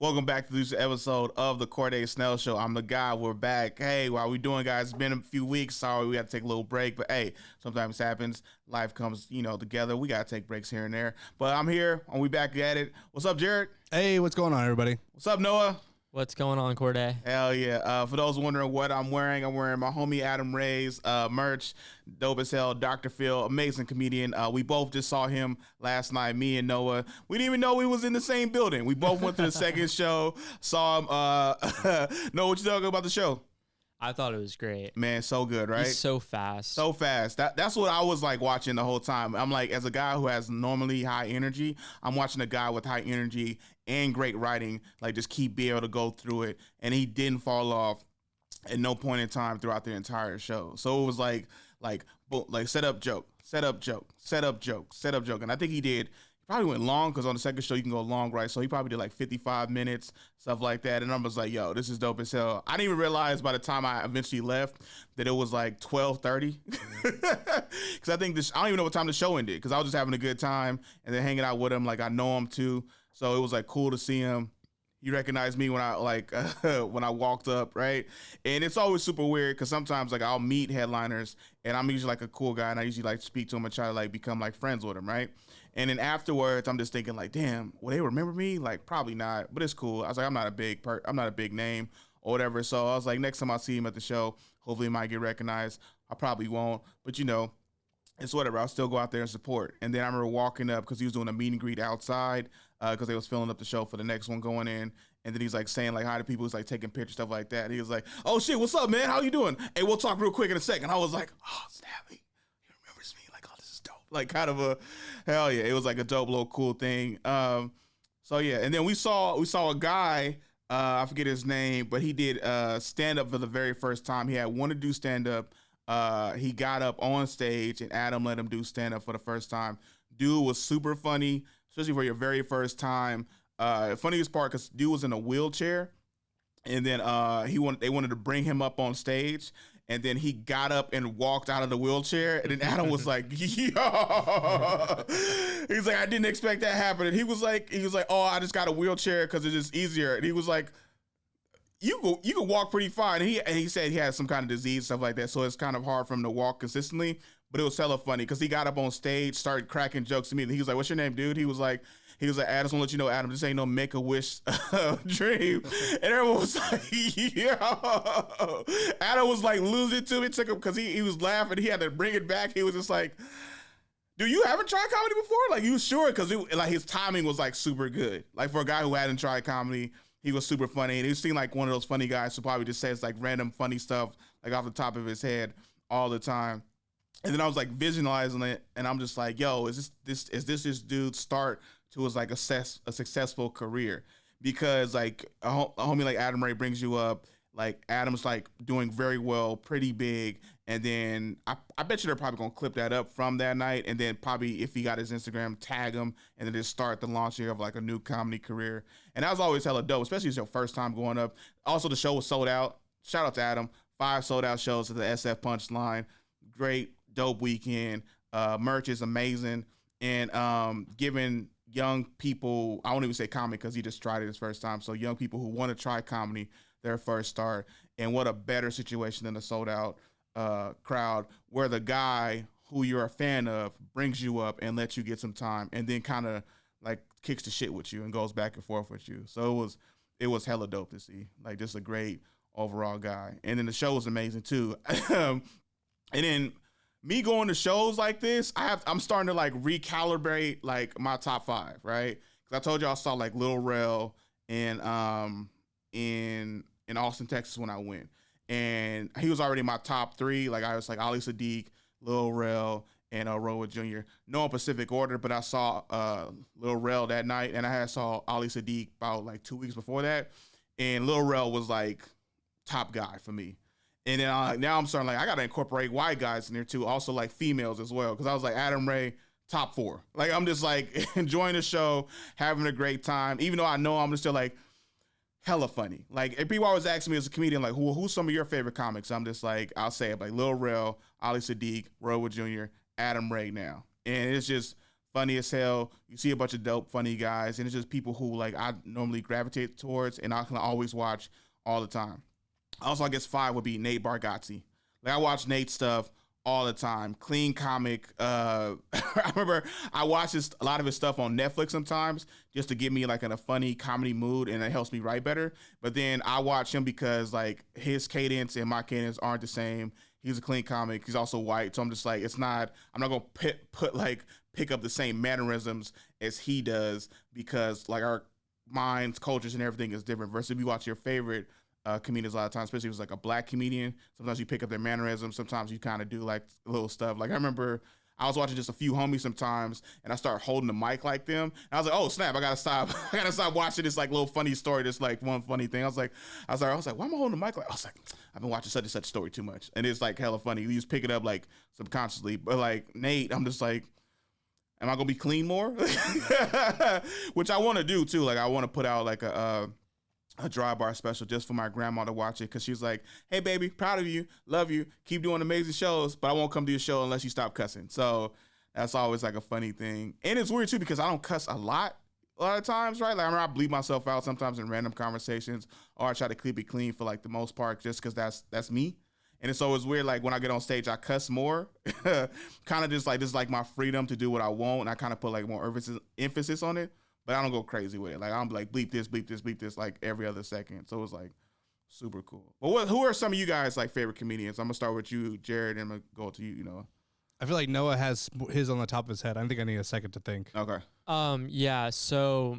Welcome back to this episode of the Corde Snell Show. I'm the guy. We're back. Hey, how we doing, guys? It's been a few weeks. Sorry, we got to take a little break, but hey, sometimes it happens. Life comes, together. We got to take breaks here and there. But I'm here, and we back at it. What's up, Jared? Hey, what's going on, everybody? What's up, Noah? What's going on, Corde? Hell yeah. For those wondering what I'm wearing my homie Adam Ray's merch. Dope as hell. Dr. Phil, amazing comedian. We both just saw him last night, me and Noah. We didn't even know we was in the same building. We both went to the second show, saw him. Noah, what you talking about the show? I thought it was great. Man, so good, right? He's so fast. So fast. That's what I was like watching the whole time. I'm like, as a guy who has normally high energy, I'm watching a guy with high energy and great writing, like just being able to go through it. And he didn't fall off at no point in time throughout the entire show. So it was like set up joke, set up joke, set up joke, set up joke. And I think he probably went long because on the second show you can go long, right? So he probably did like 55 minutes, stuff like that. And I was like, yo, this is dope as hell. I didn't even realize by the time I eventually left that it was like 12:30. Because I think I don't even know what time the show ended because I was just having a good time and then hanging out with him. Like I know him too. So it was like cool to see him. He recognized me when I when I walked up, right? And it's always super weird because sometimes like I'll meet headliners and I'm usually like a cool guy and I usually like speak to him and try to like become like friends with him, right? And then afterwards, I'm just thinking like, damn, will they remember me? Like probably not, but it's cool. I was like, I'm not a big name or whatever. So I was like, next time I see him at the show, hopefully he might get recognized. I probably won't, but it's whatever. I'll still go out there and support. And then I remember walking up because he was doing a meet and greet outside because they was filling up the show for the next one going in. And then he's like saying like hi to people. He's like taking pictures, stuff like that. And he was like, oh shit, what's up, man? How you doing? Hey, we'll talk real quick in a second. I was like, oh, snap, he remembers me. Like, oh, this is dope. Like kind of a, hell yeah. It was like a dope little cool thing. So yeah. And then we saw a guy, I forget his name, but he did stand up for the very first time. He had wanted to do stand up. He got up on stage and Adam let him do stand up for the first time. Dude was super funny, especially for your very first time. Funniest part, because dude was in a wheelchair, and then they wanted to bring him up on stage, and then he got up and walked out of the wheelchair, and then Adam was like, yo, he's like, I didn't expect that happening. He was like, oh, I just got a wheelchair because it's just easier, and he was like, you can walk pretty fine. And he said he had some kind of disease, stuff like that, so it's kind of hard for him to walk consistently. But it was hella funny because he got up on stage, started cracking jokes to me. And he was like, "What's your name, dude?" He was like, "I just want to let you know, Adam, this ain't no Make-A-Wish dream." And everyone was like, "Yo!" Adam was like losing to it. Took him because he was laughing. He had to bring it back. He was just like, "Dude, you haven't tried comedy before? Like, you sure?" Because like his timing was like super good. Like for a guy who hadn't tried comedy. He was super funny, and he seemed like one of those funny guys who probably just says like random funny stuff like off the top of his head all the time. And then I was like visualizing it, and I'm just like, yo, is this dude's start to his like a successful career? Because like a homie like Adam Ray brings you up, like Adam's like doing very well, pretty big, and then I bet you they're probably gonna clip that up from that night, and then probably if he got his Instagram, tag him, and then just start the launch here of like a new comedy career. And that was always hella dope, especially if it's your first time going up. Also, the show was sold out. Shout out to Adam. 5 sold out shows at the SF Punchline. Great, dope weekend. Merch is amazing, and giving young people, I won't even say comedy because he just tried it his first time. So young people who want to try comedy, their first start. And what a better situation than a sold out crowd where the guy who you're a fan of brings you up and lets you get some time and then kind of like kicks the shit with you and goes back and forth with you. So it was hella dope to see. Like just a great overall guy. And then the show was amazing too. And then me going to shows like this, I'm starting to like recalibrate like my top 5, right? Because I told you I saw like Lil Rel in Austin, Texas when I went, and he was already in my top 3. Like I was like Ali Sadiq, Lil Rel, and Rowan Jr. No in Pacific order, but I saw Lil Rel that night, and I saw Ali Sadiq about like 2 weeks before that, and Lil Rel was like top guy for me. And then now I'm starting like I gotta incorporate white guys in there too, also like females as well, because I was like Adam Ray top 4. Like I'm just like enjoying the show, having a great time, even though I know I'm just still like hella funny. Like if people always ask me as a comedian like who's some of your favorite comics, I'm just like I'll say it like Lil Rel, Ali Sadiq, Rowan Jr., Adam Ray now, and it's just funny as hell. You see a bunch of dope, funny guys, and it's just people who like I normally gravitate towards, and I can always watch all the time. Also, I guess 5 would be Nate Bargatze. Like I watch Nate's stuff all the time. Clean comic. I remember I watch a lot of his stuff on Netflix sometimes just to get me like in a funny comedy mood, and it helps me write better. But then I watch him because like his cadence and my cadence aren't the same. He's a clean comic. He's also white, so I'm just like I'm not gonna pick up the same mannerisms as he does because like our minds, cultures, and everything is different. Versus if you watch your favorite comedians a lot of times, especially if it's like a black comedian, sometimes you pick up their mannerisms. Sometimes you kind of do like little stuff. Like I remember I was watching just a few homies sometimes, and I started holding the mic like them. And I was like, oh snap! I gotta stop. I gotta stop watching this like little funny story. This like one funny thing. I was like, why am I holding the mic? Like I was like, I've been watching such and such story too much, and it's like hella funny. You just pick it up like subconsciously. But like Nate, I'm just like, am I gonna be clean more? Which I want to do too. Like I want to put out like a dry bar special just for my grandma to watch it because she's like, hey baby, proud of you, love you, keep doing amazing shows, but I won't come to your show unless you stop cussing. So that's always like a funny thing. And it's weird too because I don't cuss a lot of times, right? Like I remember I bleed myself out sometimes in random conversations, or I try to keep it clean for like the most part just because that's me. And it's always weird, like when I get on stage, I cuss more, kind of just like, this is like my freedom to do what I want, and I kind of put like more emphasis on it. But I don't go crazy with it. Like I'm like bleep this, bleep this, bleep this, like every other second. So it's like super cool. But who are some of you guys like favorite comedians? I'm gonna start with you, Jared, and I'm gonna go to you. You know, I feel like Noah has his on the top of his head. I think I need a second to think. Okay. Yeah. So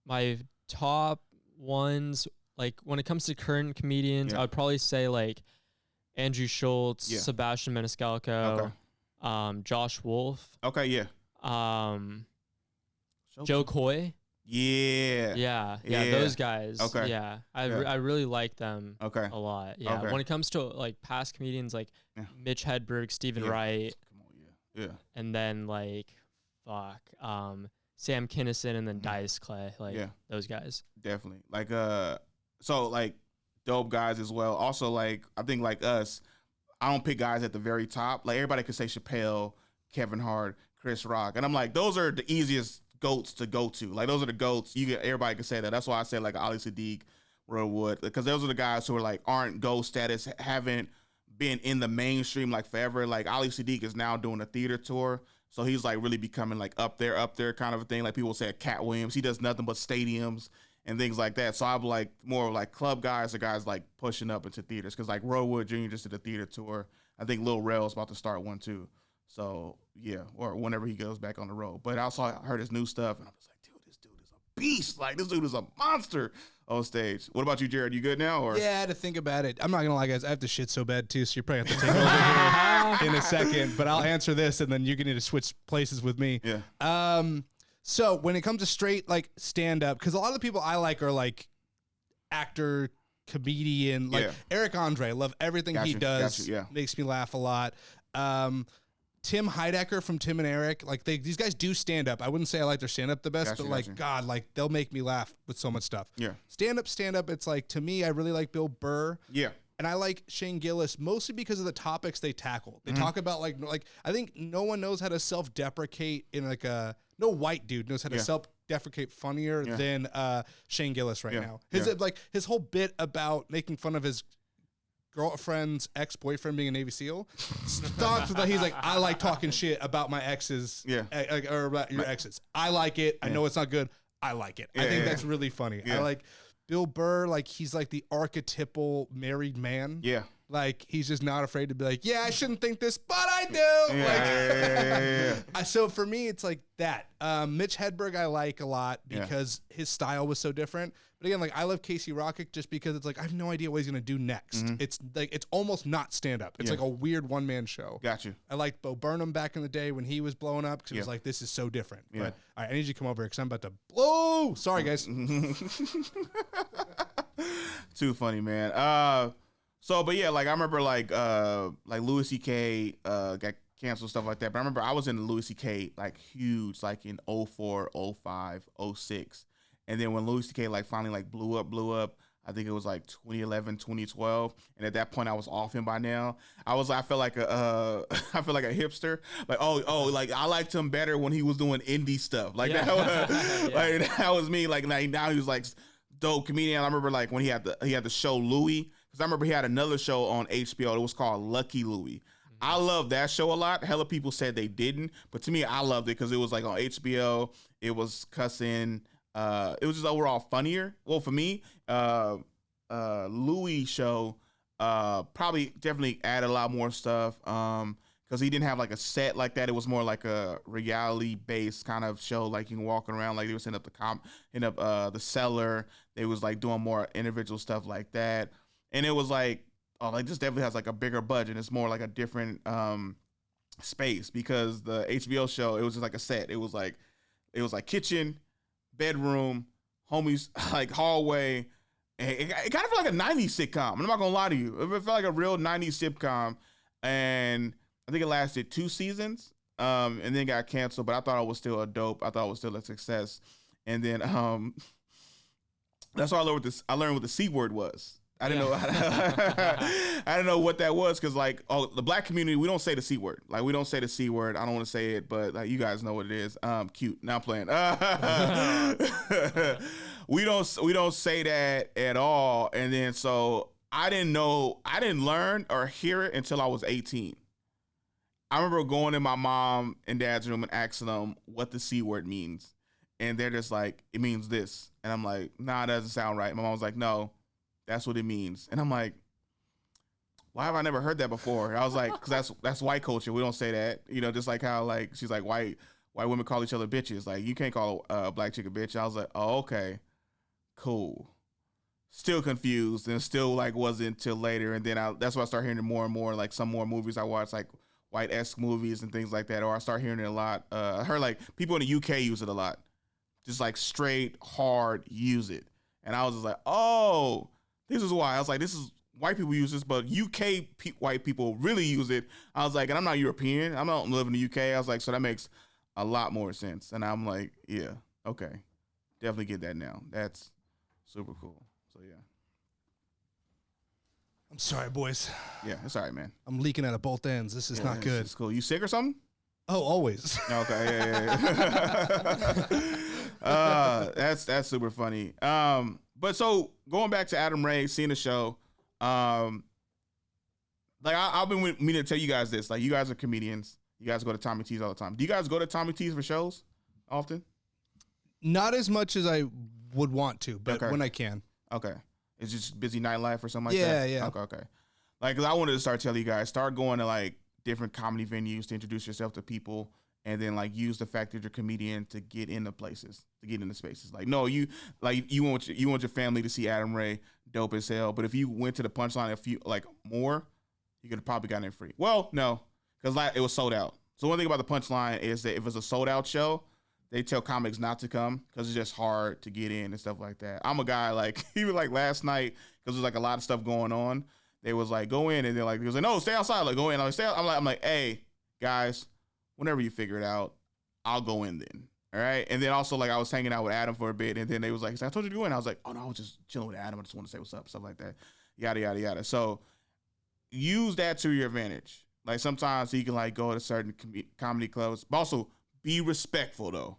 my top ones, like when it comes to current comedians, I would probably say like Andrew Schultz, Sebastian Maniscalco, Josh Wolf. Okay. Yeah. Joe Coy. Yeah. Those guys. Okay. Yeah, I really like them. Okay. A lot. Yeah. Okay. When it comes to like past comedians, like Mitch Hedberg, Stephen Wright. Come on, yeah. And then like, Sam Kinison, and then Dice Clay. Like those guys. Definitely. Like so like dope guys as well. Also like I think like us, I don't pick guys at the very top. Like everybody could say Chappelle, Kevin Hart, Chris Rock, and I'm like those are the easiest goats to go to. Like those are the goats. Everybody can say that. That's why I say like Ali Sadiq, Roy Wood, because those are the guys who are like aren't GOAT status, haven't been in the mainstream like forever. Like Ali Sadiq is now doing a theater tour, so he's like really becoming like up there kind of a thing. Like people say Cat Williams, he does nothing but stadiums and things like that. So I'm like more like club guys or guys like pushing up into theaters because like Roy Wood Jr. just did a theater tour. I think Lil Rel's about to start one too. So yeah, or whenever he goes back on the road. But I also heard his new stuff, and I was like, dude, this dude is a beast. Like this dude is a monster on stage. What about you, Jared? You good now? Or yeah, I had to think about it. I'm not gonna lie, guys. I have to shit so bad too, so you probably have to take over here in a second. But I'll answer this, and then you're gonna need to switch places with me. Yeah. So when it comes to straight like stand up, because a lot of the people I like are like actor, comedian, like Eric Andre. Love everything he does. Makes me laugh a lot. Tim Heidecker from Tim and Eric, like these guys do stand up. I wouldn't say I like their stand up the best, but like God, like they'll make me laugh with so much stuff. Yeah. Stand up. It's like to me, I really like Bill Burr. Yeah. And I like Shane Gillis mostly because of the topics they tackle. They talk about like I think no one knows how to self-deprecate in like no white dude knows how to self-deprecate funnier than Shane Gillis right now. His whole bit about making fun of his girlfriend's ex-boyfriend being a Navy SEAL starts with he's like, I like talking shit about my exes, or about your exes. I like it. I know it's not good. I like it. I think that's really funny. I like Bill Burr. Like he's like the archetypal married man. Yeah. Like he's just not afraid to be like, yeah, I shouldn't think this, but I do. So for me, it's like that. Mitch Hedberg I like a lot because his style was so different. But again, like I love Casey Rocket just because it's like I have no idea what he's gonna do next. It's like it's almost not stand up. It's like a weird one man show. Got you. I liked Bo Burnham back in the day when he was blowing up because it was like this is so different. But all right, I need you to come over because I'm about to blow. Sorry guys. Too funny, man. So, but yeah, like I remember like Louis C.K. Got canceled, stuff like that. But I remember I was in Louis C.K. like huge, like in 04, 05, 06. And then when Louis C.K. like finally like blew up, I think it was like 2011, 2012. And at that point I was off him by now. I felt like a I feel like a hipster. Like, like I liked him better when he was doing indie stuff. Like that was, like that was me. Like now he was like dope comedian. I remember like when he had the show Louie, because I remember he had another show on HBO. It was called Lucky Louie. I love that show a lot. Hella people said they didn't, but to me, I loved it because it was like on HBO. It was cussing. It was just overall funnier. Well, for me, Louis show probably definitely added a lot more stuff because he didn't have like a set like that. It was more like a reality based kind of show. Like you can walk around, like they would send up the cellar. They was like doing more individual stuff like that, and it was like. Oh, like this definitely has like a bigger budget. It's more like a different space because the HBO show, it was just like a set. It was like kitchen, bedroom, homies, like hallway. And it kind of felt like a 90s sitcom. I'm not gonna lie to you. It felt like a real 90s sitcom. And I think it lasted 2 seasons and then got canceled. But I thought it was still a success. And then that's why I learned what the C word was. I didn't know. I didn't know what that was because, like, the black community, we don't say the C word. Like, we don't say the C word. I don't want to say it, but like, you guys know what it is. Cute. Now I'm playing. We don't say that at all. And then so I didn't learn or hear it until I was 18. I remember going in my mom and dad's room and asking them what the C word means, and they're just like, it means this, and I'm like, nah, it doesn't sound right. My mom was like, no. That's what it means. And I'm like, why have I never heard that before? I was like, because that's white culture. We don't say that. You know, just like how, like, she's like, white women call each other bitches. Like, you can't call a black chick a bitch. I was like, oh, okay, cool. Still confused and still, like, wasn't until later. And then that's why I start hearing it more and more. Like, some more movies I watch, like, white-esque movies and things like that. Or I start hearing it a lot. I heard, like, people in the UK use it a lot. Just, like, straight, hard use it. And I was just like, oh, this is why. I was like, this is white people use this, but UK white people really use it. I was like, and I'm not European. I don't live in the UK. I was like, so that makes a lot more sense. And I'm like, yeah, okay. Definitely get that now. That's super cool. So, yeah. I'm sorry, boys. Yeah, it's all right, man. I'm leaking out of both ends. This is not good. It's cool. You sick or something? Oh, always. Okay, yeah. That's super funny. But so going back to Adam Ray, seeing the show, like I've been meaning to tell you guys this. Like, you guys are comedians. You guys go to Tommy T's all the time. Do you guys go to Tommy T's for shows often? Not as much as I would want to, but when I can. Okay. It's just busy nightlife or something like that? Yeah. Okay. Like, 'cause I wanted to start telling you guys, start going to like different comedy venues to introduce yourself to people. And then, like, use the fact that you're a comedian to get into places, to get into spaces. Like, no, you want your family to see Adam Ray, dope as hell. But if you went to the Punchline a few, like, more, you could have probably gotten in free. Well, no, because like, it was sold out. So one thing about the Punchline is that if it's a sold out show, they tell comics not to come because it's just hard to get in and stuff like that. I'm a guy, like, even like last night, because there's like a lot of stuff going on. They was like, go in, and they're like, he was like, no, stay outside. Like, go in. I'm like, hey, guys. Whenever you figure it out, I'll go in then. All right. And then also, like, I was hanging out with Adam for a bit, and then they was like, I told you to go in. I was like, oh no, I was just chilling with Adam. I just want to say what's up, stuff like that. Yada, yada, yada. So use that to your advantage. Like, sometimes you can like go to certain comedy clubs, but also be respectful though.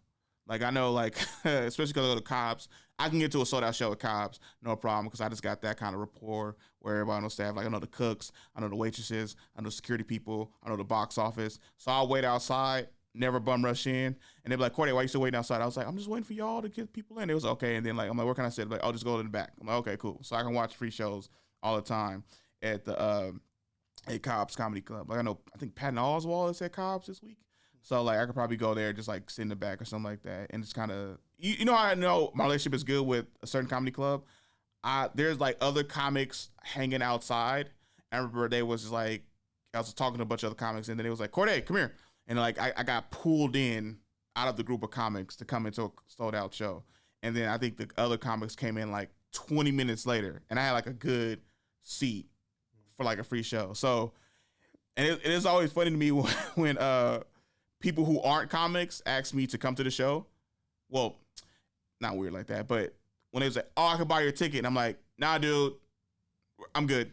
Like, I know, like, especially because I go to Cobb's, I can get to a sold out show at Cobb's, no problem, because I just got that kind of rapport where everybody knows staff. Like, I know the cooks, I know the waitresses, I know security people, I know the box office. So I'll wait outside, never bum rush in. And they'll be like, Corde, why you still waiting outside? I was like, I'm just waiting for y'all to get people in. It was okay. And then, like, I'm like, where can I sit? Like, I'll just go in the back. I'm like, okay, cool. So I can watch free shows all the time at the at Cobb's Comedy Club. Like, I think Patton Oswalt is at Cobb's this week. So, like, I could probably go there, just, like, sit in the back or something like that. And it's kind of, you know how I know my relationship is good with a certain comedy club? There's, like, other comics hanging outside. I remember they was, like, I was talking to a bunch of other comics, and then it was like, Corde, come here. And, like, I got pulled in out of the group of comics to come into a sold-out show. And then I think the other comics came in, like, 20 minutes later. And I had, like, a good seat for, like, a free show. So, and it is always funny to me when people who aren't comics ask me to come to the show. Well, not weird like that, but when they was like, oh, I can buy your ticket. And I'm like, nah, dude, I'm good.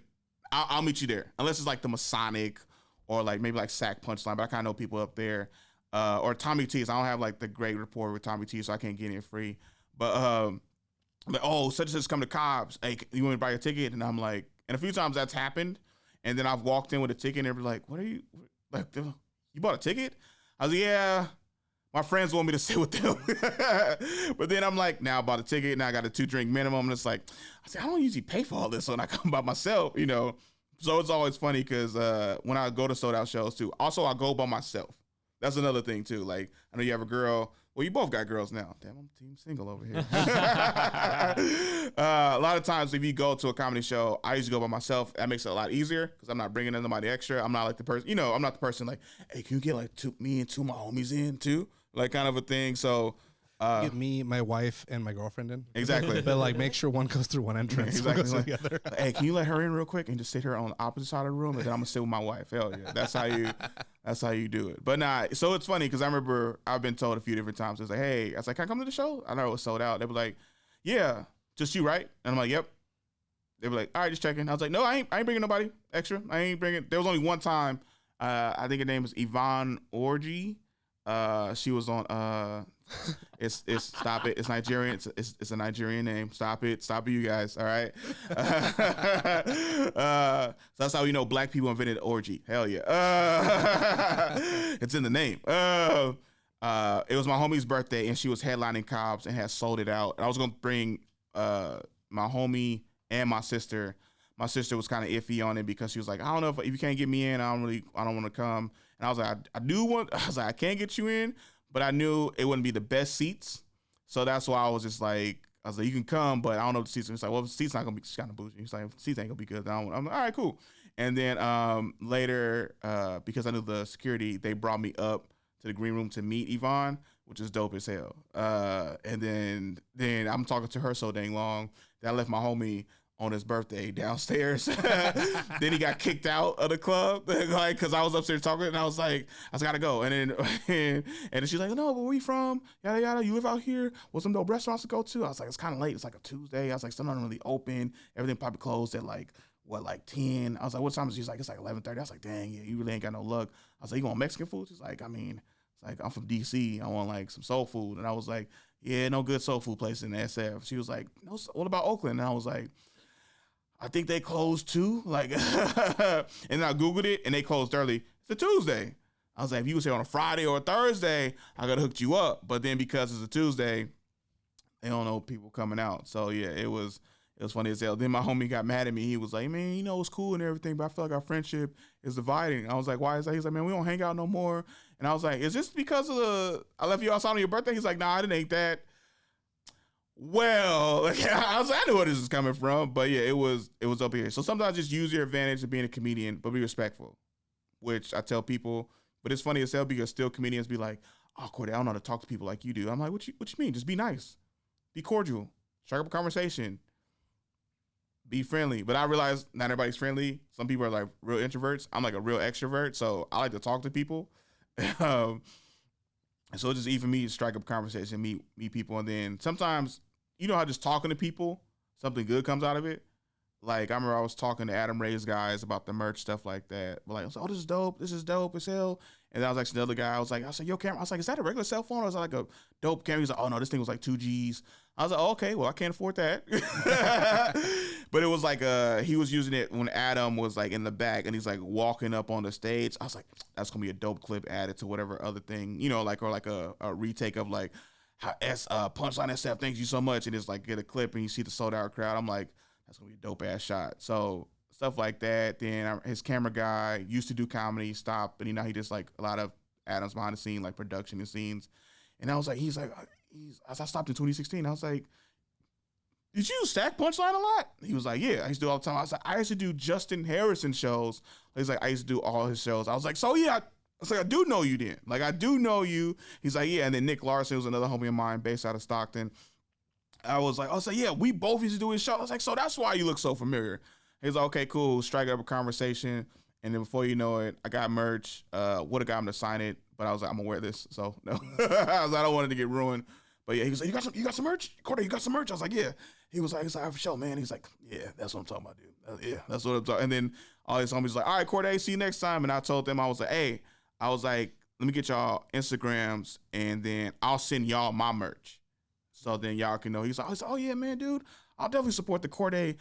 I'll meet you there. Unless it's like the Masonic or like maybe like Sack Punchline, but I kind of know people up there. Or Tommy T's. I don't have like the great rapport with Tommy T, so I can't get in free. But oh, such and such come to Cobb's. Hey, you want to buy a ticket? And I'm like, and a few times that's happened. And then I've walked in with a ticket and they're like, what are you, like, you bought a ticket? I was like, yeah, my friends want me to sit with them. But then I'm like, now I bought a ticket. Now I got a 2-drink minimum. And it's like, I said, I don't usually pay for all this when I come by myself, you know? So it's always funny because when I go to sold out shows too, also I go by myself. That's another thing too. Like, I know you have a girl. Well, you both got girls now. Damn, I'm team single over here. A lot of times if you go to a comedy show, I usually go by myself. That makes it a lot easier because I'm not bringing anybody extra. I'm not like the person, you know, I'm not the person like, hey, can you get like me and 2 of my homies in too? Like kind of a thing. So get me, my wife, and my girlfriend in. Exactly. But like make sure one goes through one entrance. Exactly. One goes Like, the other. hey, can you let her in real quick and just sit her on the opposite side of the room, and then I'm gonna sit with my wife. Hell yeah, that's how you do it. But nah, so it's funny because I remember I've been told a few different times. It's like, hey, I was like, can I come to the show? I know it was sold out. They were like, yeah, just you, right? And I'm like, yep. They were like, all right, just checking. I was like, no, I ain't bringing nobody extra. I ain't bringing. There was only one time. I think her name was Yvonne Orgy. She was on. It's stop it. It's Nigerian. It's a Nigerian name. Stop it, you guys. All right. So that's how you know black people invented orgy. Hell yeah. It's in the name. It was my homie's birthday, and she was headlining Cobb's and had sold it out. And I was gonna bring my homie and my sister. My sister was kind of iffy on it because she was like, I don't know if you can't get me in, I don't want to come. And I was like, I can't get you in. But I knew it wouldn't be the best seats. So that's why I was like, you can come, but I don't know if the seats. He's like, well, the seats not going to be kind of bougie. He's like, seats ain't going to be good. I'm like, all right, cool. And then later, because I knew the security, they brought me up to the green room to meet Yvonne, which is dope as hell. And then I'm talking to her so dang long that I left my homie on his birthday downstairs. Then he got kicked out of the club, like, cause I was upstairs talking, and I was like, I just gotta go. And then she's like, no, but where you from? Yada yada. You live out here? What's some dope restaurants to go to? I was like, it's kind of late. It's like a Tuesday. I was like, some not really open. Everything probably closed at like 10. I was like, what time is it? She's like, it's like 11:30. I was like, dang, yeah, you really ain't got no luck. I was like, you want Mexican food? She's like, I mean, it's like I'm from DC. I want like some soul food. And I was like, yeah, no good soul food place in SF. She was like, no. What about Oakland? And I was like, I think they closed too. Like, and then I Googled it and they closed early. It's a Tuesday. I was like, if you was here on a Friday or a Thursday, I could have hooked you up. But then because it's a Tuesday, they don't know people coming out. So yeah, it was funny as hell. Then my homie got mad at me. He was like, man, you know, it's cool and everything, but I feel like our friendship is dividing. I was like, why is that? He's like, man, we don't hang out no more. And I was like, is this because of I left you outside on your birthday? He's like, nah, it ain't that. Well, like, I knew where this is coming from, but yeah, it was up here. So sometimes just use your advantage of being a comedian, but be respectful, which I tell people. But it's funny as hell because still comedians be like, oh, Corde, I don't know how to talk to people like you do. I'm like, what you mean? Just be nice, be cordial, strike up a conversation, be friendly. But I realize not everybody's friendly. Some people are like real introverts. I'm like a real extrovert, so I like to talk to people. So it's just easy for me to strike up a conversation, meet people, and then sometimes, you know how just talking to people, something good comes out of it. Like, I remember I was talking to Adam Ray's guys about the merch, stuff like that. But like, I was like, oh, this is dope as hell. And then I was like, another guy, I was like, yo, camera. I was like, is that a regular cell phone or is that like a dope camera? He's like, oh no, this thing was like 2 G's. I was like, oh, okay, well, I can't afford that. But it was like, he was using it when Adam was like in the back and he's like walking up on the stage. I was like, that's gonna be a dope clip added to whatever other thing, you know, like, or like a retake of like how Punchline SF thanks you so much. And it's like, get a clip and you see the sold out crowd. I'm like, that's gonna be a dope ass shot. So stuff like that. Then his camera guy used to do comedy, stopped, but he just like a lot of Adam's behind the scene, like production and scenes. And I was like, as I stopped in 2016, I was like, did you stack Punchline a lot? He was like, yeah, I used to do all the time. I was like, I used to do Justin Harrison shows. He's like, I used to do all his shows. I was like, so yeah, I was like, I do know you then. Like, I do know you. He's like, yeah. And then Nick Larson was another homie of mine based out of Stockton. I was like, yeah, we both used to do his show. I was like, so that's why you look so familiar. He's like, okay, cool. Strike up a conversation. And then before you know it, I got merch. Would have got him to sign it, but I was like, I'm gonna wear this. So no, I don't want it to get ruined. But yeah, he was like, you got some merch? Corde, you got some merch? I was like, yeah. He was like, for sure, man. He's like, yeah, that's what I'm talking about, dude. Yeah, that's what I'm talking. And then all his homies like, all right, Corde, see you next time. And I told them, I was like, hey, let me get y'all Instagrams, and then I'll send y'all my merch. So then y'all can know. He's like, oh yeah, man, dude, I'll definitely support the Corde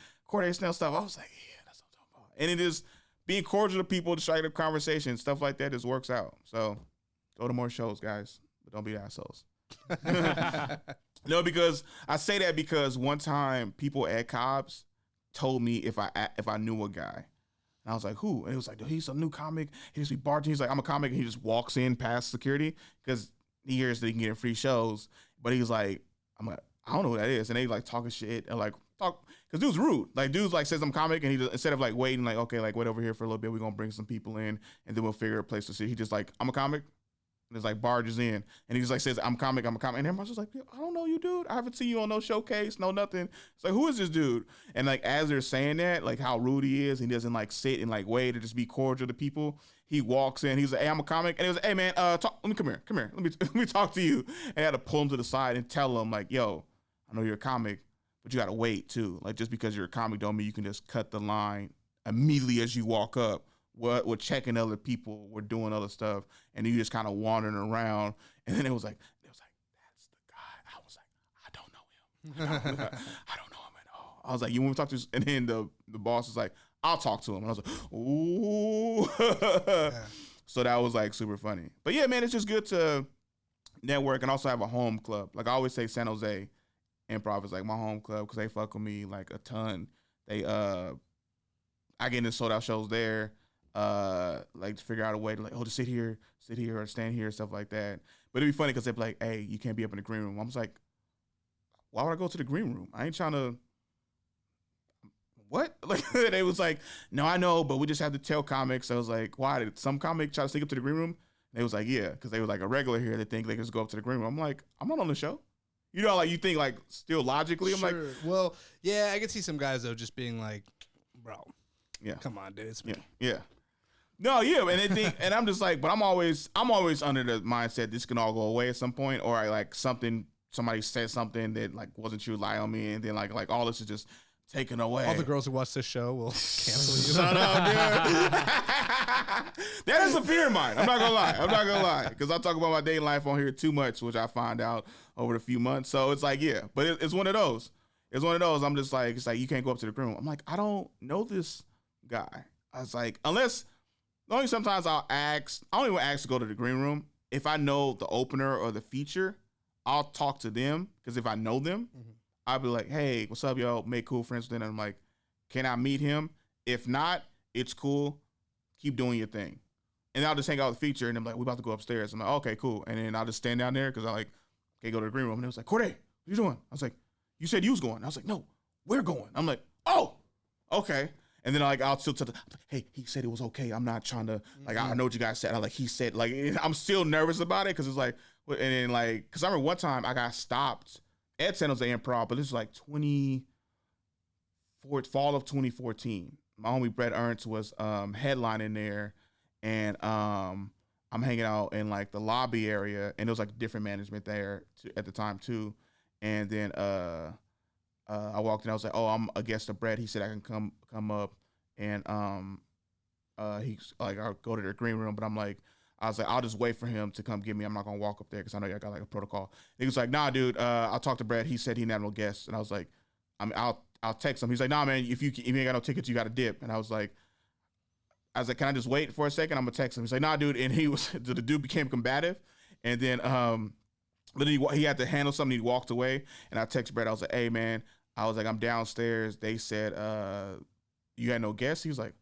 Snell stuff. I was like, yeah, that's what I'm talking about. And it is being cordial to people, to strike up conversation, stuff like that just works out. So go to more shows, guys, but don't be assholes. No, because I say that because one time people at Cobb's told me if I knew a guy. And I was like, who? And it was like, he's a new comic. He just be bartending. He's like, I'm a comic. And he just walks in past security because he hears that he can get free shows. But he's like, I don't know who that is. And they like talking shit and like talk, because dude's rude. Like dude's like says I'm comic, and he just, instead of like waiting, like, okay, like wait over here for a little bit, we're gonna bring some people in and then we'll figure a place to sit. He just like, I'm a comic. And it's like barges in, and he just like says, I'm a comic. And everyone's just like, I don't know you, dude. I haven't seen you on no showcase, no nothing. It's like, who is this dude? And like as they're saying that, like how rude he is, he doesn't like sit and like wait to just be cordial to people. He walks in, he's like, hey, I'm a comic. And he was like, hey man, let me come here. Let me talk to you. And I had to pull him to the side and tell him like, yo, I know you're a comic, but you gotta wait too. Like just because you're a comic don't mean you can just cut the line immediately as you walk up. We're checking other people, we're doing other stuff, and you just kind of wandering around. And then it was like, that's the guy. I was like, I don't know him. I don't know him at all. I was like, you want me to talk to this? And then the boss was like, I'll talk to him. And I was like, ooh. Yeah. So that was like super funny. But yeah, man, it's just good to network and also have a home club. Like I always say, San Jose Improv is like my home club because they fuck with me like a ton. They I get into sold out shows there. Like to figure out a way to like, to sit here or stand here, stuff like that. But it'd be funny because they'd be like, hey, you can't be up in the green room. I was like, why would I go to the green room? I ain't trying to, what? Like they was like, no, I know, but we just have to tell comics. I was like, why did some comic try to sneak up to the green room? And they was like, yeah, because they were like a regular here. They think they can just go up to the green room. I'm like, I'm not on the show. You know, like you think like still logically. I'm like, well, yeah, I could see some guys though just being like, bro, yeah, come on, dude, it's me. Yeah. No, yeah, and I'm just like, but I'm always under the mindset this can all go away at some point, or somebody said something that like wasn't true, lie on me, and then like all this is just taken away. All the girls who watch this show will cancel you. Shut up, dude. That is a fear of mine. I'm not gonna lie, because I talk about my dating life on here too much, which I find out over the few months. So it's like, yeah, but it's one of those. It's one of those. I'm just like, it's like you can't go up to the green room. I'm like, I don't know this guy. I was like, unless. Only sometimes I'll ask. I don't even ask to go to the green room. If I know the opener or the feature, I'll talk to them because if I know them, I'll be like, "Hey, what's up, yo? Make cool friends with them." And I'm like, "Can I meet him? If not, it's cool. Keep doing your thing." And I'll just hang out with the feature, and I'm like, "We're about to go upstairs." I'm like, "Okay, cool." And then I'll just stand down there because I like can't go to the green room. And it was like, "Corde, what you doing?" I was like, "You said you was going." I was like, "No, we're going." I'm like, "Oh, okay." And then like I'll still tell them, hey, he said it was okay. I'm not trying to like I know what you guys said. I like he said like I'm still nervous about it because it's like and then like because I remember one time I got stopped at San Jose Improv, but this was like fall of 2014. My homie Brett Ernst was headlining there, and I'm hanging out in like the lobby area, and there was like different management there at the time too, and then I walked in. I was like, "Oh, I'm a guest of Brett." He said I can come up, and he's like, "I'll go to the green room." But I was like, "I'll just wait for him to come get me. I'm not gonna walk up there because I know y'all got like a protocol." And he was like, "Nah, dude. I'll talk to Brett. He said he didn't have no guests." And I was like, I'll text him." He's like, "Nah, man. If you ain't got no tickets, you got to dip." And I was like, "Can I just wait for a second? I'm gonna text him." He's like, "Nah, dude." And the dude became combative, and then but he had to handle something. He walked away, and I texted Brett. I was like, "Hey, man." I was like, "I'm downstairs." They said, "You had no guests?" He's like,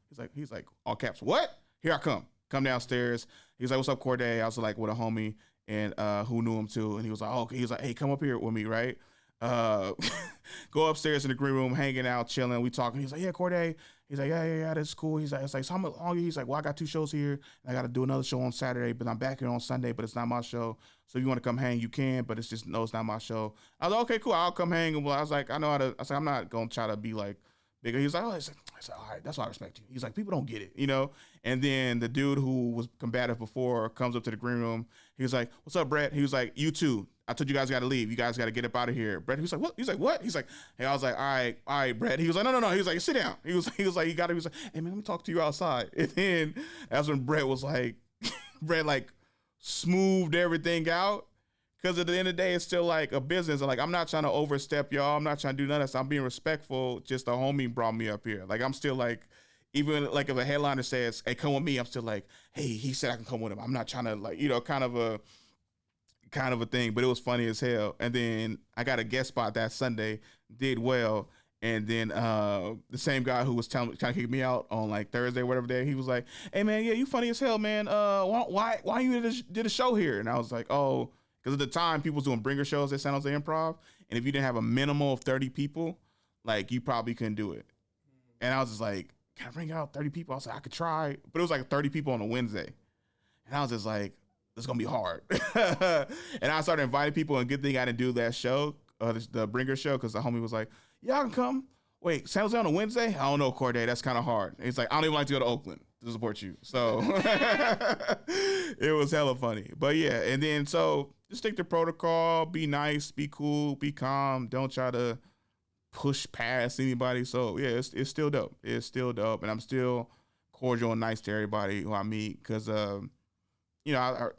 all caps. "What? Here I come. Come downstairs." He's like, "What's up, Corde?" I was like, with a homie and who knew him too. And he was like, "Oh," he was like, "Hey, come up here with me, right?" Go upstairs in the green room, hanging out, chilling. We talking. He's like, "Yeah, Corde." He's like, yeah, that's cool. He's like, "So how long?" He's like, "Well, I got 2 shows here. And I got to do another show on Saturday, but I'm back here on Sunday, but it's not my show. So if you want to come hang, you can, but it's not my show." I was like, "Okay, cool. I'll come hang." And I was like, "I know how to." I said, "I'm not going to try to be like bigger." He was like, "Oh," I said, "All right, that's why I respect you." He's like, "People don't get it, you know?" And then the dude who was combative before comes up to the green room. He was like, "What's up, Brett?" He was like, "You too." I told you guys got to leave. You guys got to get up out of here. Brett, he was like, what? He's like, what? He's like, hey, I was like, all right, Brett. He was like, no. He was like, sit down. He was like, he was like, hey man, let me talk to you outside. And then that's when Brett was like, Brett like smoothed everything out. Cause at the end of the day, it's still like a business. And like, I'm not trying to overstep y'all. I'm not trying to do none of this. I'm being respectful. Just a homie brought me up here. Like, I'm still like, even like if a headliner says, hey, come with me, I'm still like, hey, he said I can come with him. I'm not trying to like, kind of a thing, but it was funny as hell. And then I got a guest spot that Sunday, did well. And then the same guy who was trying to kick me out on like Thursday, whatever day, he was like, hey man, yeah, you funny as hell, man. Why you did a show here? And I was like, oh, because at the time people was doing bringer shows at San Jose Improv. And if you didn't have a minimum of 30 people, like you probably couldn't do it. And I was just like, can I bring out 30 people? I was like, I could try. But it was like 30 people on a Wednesday. And I was just like, it's going to be hard. And I started inviting people, and good thing I didn't do that show, the bringer show, because the homie was like, yeah, I can come. Wait, San Jose on a Wednesday? I don't know, Corde. That's kind of hard. And he's like, I don't even like to go to Oakland to support you. So it was hella funny. But yeah, and then so just stick to protocol, be nice, be cool, be calm. Don't try to push past anybody. So yeah, it's still dope. It's still dope. And I'm still cordial and nice to everybody who I meet. Because, I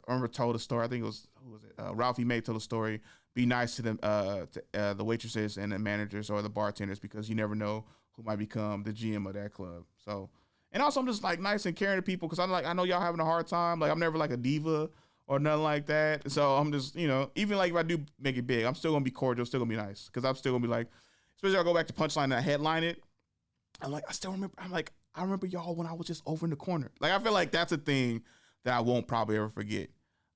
remember told a story. I think it was, who was it? Ralphie May told a story. Be nice to them, the waitresses and the managers or the bartenders, because you never know who might become the GM of that club. So, and also I'm just like nice and caring to people, because I'm like, I know y'all having a hard time. Like, I'm never like a diva or nothing like that. So I'm just, even like if I do make it big, I'm still gonna be cordial, still gonna be nice, because I'm still gonna be like, especially I'll go back to Punchline and I headline it. I'm like, I remember y'all when I was just over in the corner. Like, I feel like that's a thing that I won't probably ever forget.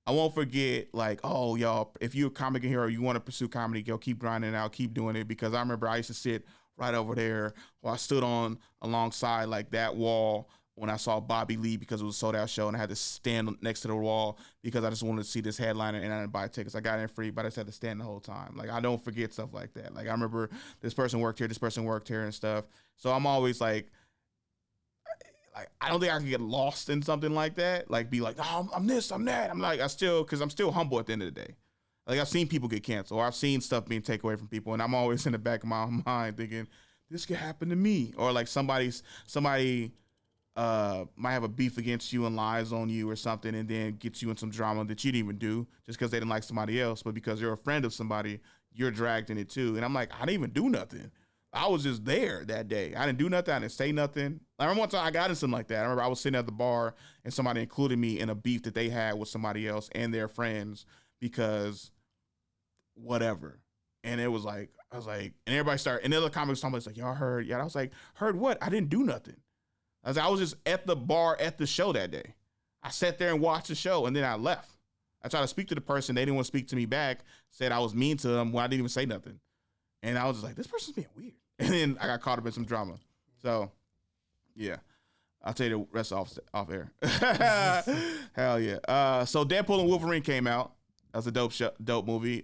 I won't forget, like, oh, y'all, if you're a comic in here or you want to pursue comedy, go keep grinding out, keep doing it. Because I remember I used to sit right over there, or I stood on alongside like that wall when I saw Bobby Lee, because it was a sold out show, and I had to stand next to the wall because I just wanted to see this headliner, and I didn't buy tickets. I got in free, but I just had to stand the whole time. Like, I don't forget stuff like that. Like, I remember this person worked here and stuff. So I'm always like, I don't think I can get lost in something like that. Like, be like, oh, I'm this, I'm that. I'm like, because I'm still humble at the end of the day. Like, I've seen people get canceled, or I've seen stuff being taken away from people, and I'm always in the back of my mind thinking, this could happen to me. Or like somebody might have a beef against you and lies on you or something, and then gets you in some drama that you didn't even do just because they didn't like somebody else. But because you're a friend of somebody, you're dragged in it too. And I'm like, I didn't even do nothing. I was just there that day. I didn't do nothing. I didn't say nothing. I remember one time I got in something like that. I remember I was sitting at the bar and somebody included me in a beef that they had with somebody else and their friends because whatever. And it was like, I was like, and everybody started, and the other comics was like, y'all heard? Yeah. I was like, heard what? I didn't do nothing. I was just at the bar at the show that day. I sat there and watched the show, and then I left. I tried to speak to the person. They didn't want to speak to me back, said I was mean to them when I didn't even say nothing. And I was just like, this person's being weird. And then I got caught up in some drama. So, yeah. I'll tell you the rest off air. Hell yeah. So Deadpool and Wolverine came out. That was a dope movie.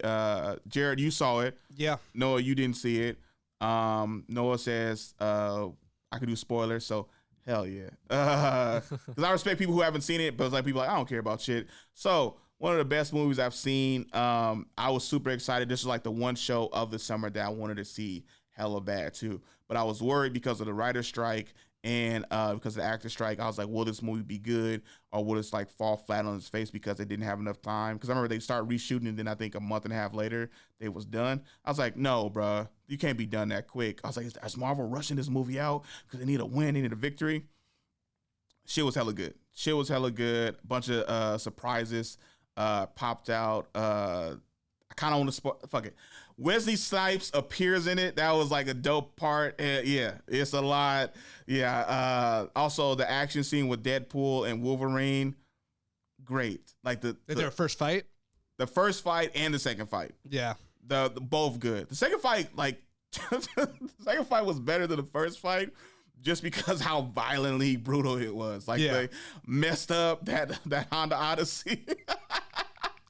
Jared, you saw it. Yeah. Noah, you didn't see it. Noah says I could do spoilers, so hell yeah. Because I respect people who haven't seen it, but it's like people like, I don't care about shit. So one of the best movies I've seen. I was super excited. This was like the one show of the summer that I wanted to see hella bad too. But I was worried because of the writer's strike and because of the actor strike. I was like, will this movie be good, or will it like fall flat on its face because they didn't have enough time? Because I remember they started reshooting, and then I think a month and a half later they was done. I was like, no, bro, you can't be done that quick. I was like, is Marvel rushing this movie out because they need a win, they need a victory? Shit was hella good. A bunch of surprises popped out. I kind of want to fuck it. Wesley Snipes appears in it. That was like a dope part. Yeah, it's a lot. Yeah. Also, the action scene with Deadpool and Wolverine, great. Like their first fight. The first fight and the second fight. Yeah. The both good. The second fight, like, the second fight was better than the first fight, just because how violently brutal it was. Like, they messed up that Honda Odyssey.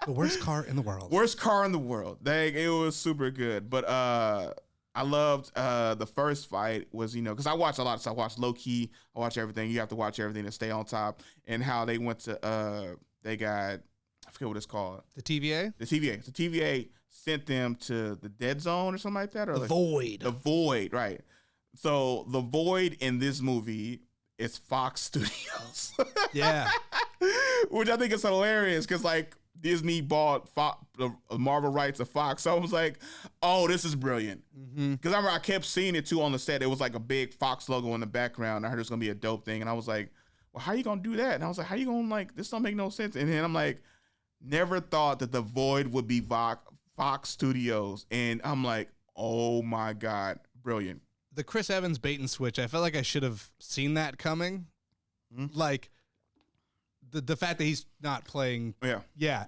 The worst car in the world. It was super good. But I loved the first fight was, because I watched a lot. So I watched Low Key. I watched everything. You have to watch everything to stay on top. And how they went to, they got forget what it's called. The TVA? The TVA. The TVA sent them to the dead zone or something like that. Or the Void. The Void, right. So the Void in this movie is Fox Studios. Yeah. Which I think is hilarious because, like, Disney bought the Marvel rights of Fox. So I was like, oh, this is brilliant. Because I remember I kept seeing it, too, on the set. It was like a big Fox logo in the background. I heard it was going to be a dope thing. And I was like, well, how you going to do that? And I was like, how you going to, like, this don't make no sense. And then I'm like, never thought that the Void would be Fox Studios. And I'm like, oh, my God, brilliant. The Chris Evans bait and switch, I felt like I should have seen that coming. Like, the fact that he's not playing. Yeah.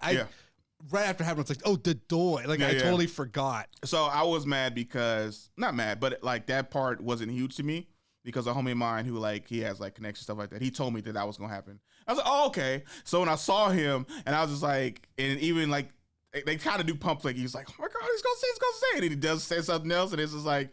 Right after happened, it's like, oh, the doy. Like, I totally forgot. So I was mad because, not mad, but like that part wasn't huge to me because a homie of mine who, like, he has like connections, stuff like that. He told me that was going to happen. I was like, oh, okay. So when I saw him and I was just like, and even like, they kind of do pump like, he's like, oh my God, he's going to say it. And he does say something else. And it's just like,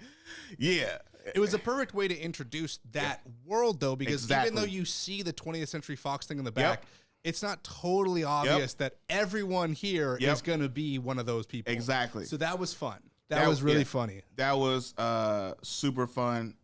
yeah. It was a perfect way to introduce that world, though, because even though you see the 20th Century Fox thing in the back, it's not totally obvious that everyone here is going to be one of those people. Exactly. So that was fun. That was really funny. That was super fun.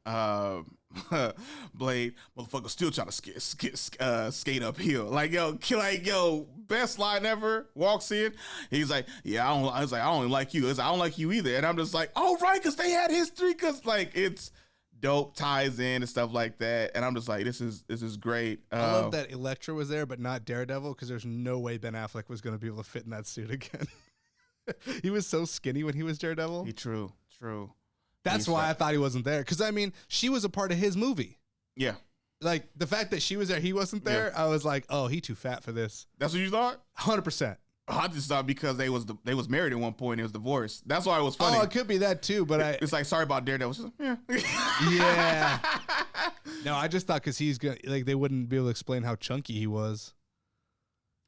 Blade, motherfucker, still trying to skate uphill. Like, yo, best line ever. Walks in, he's like, yeah, I don't like you. I don't like you either. And I'm just like, oh, right, because they had history, because like it's dope, ties in and stuff like that. And I'm just like, this is great. I love that Elektra was there, but not Daredevil, because there's no way Ben Affleck was going to be able to fit in that suit again. He was so skinny when he was Daredevil. True. That's why I thought he wasn't there. Because, I mean, she was a part of his movie. Yeah. Like, the fact that she was there, he wasn't there, I was like, oh, he too fat for this. That's what you thought? 100%. I just thought because they was married at one point, it was divorced. That's why it was funny. Oh, it could be that too, but it's like, sorry about Daredevil. Just, yeah. No, I just thought because he's gonna, like, they wouldn't be able to explain how chunky he was.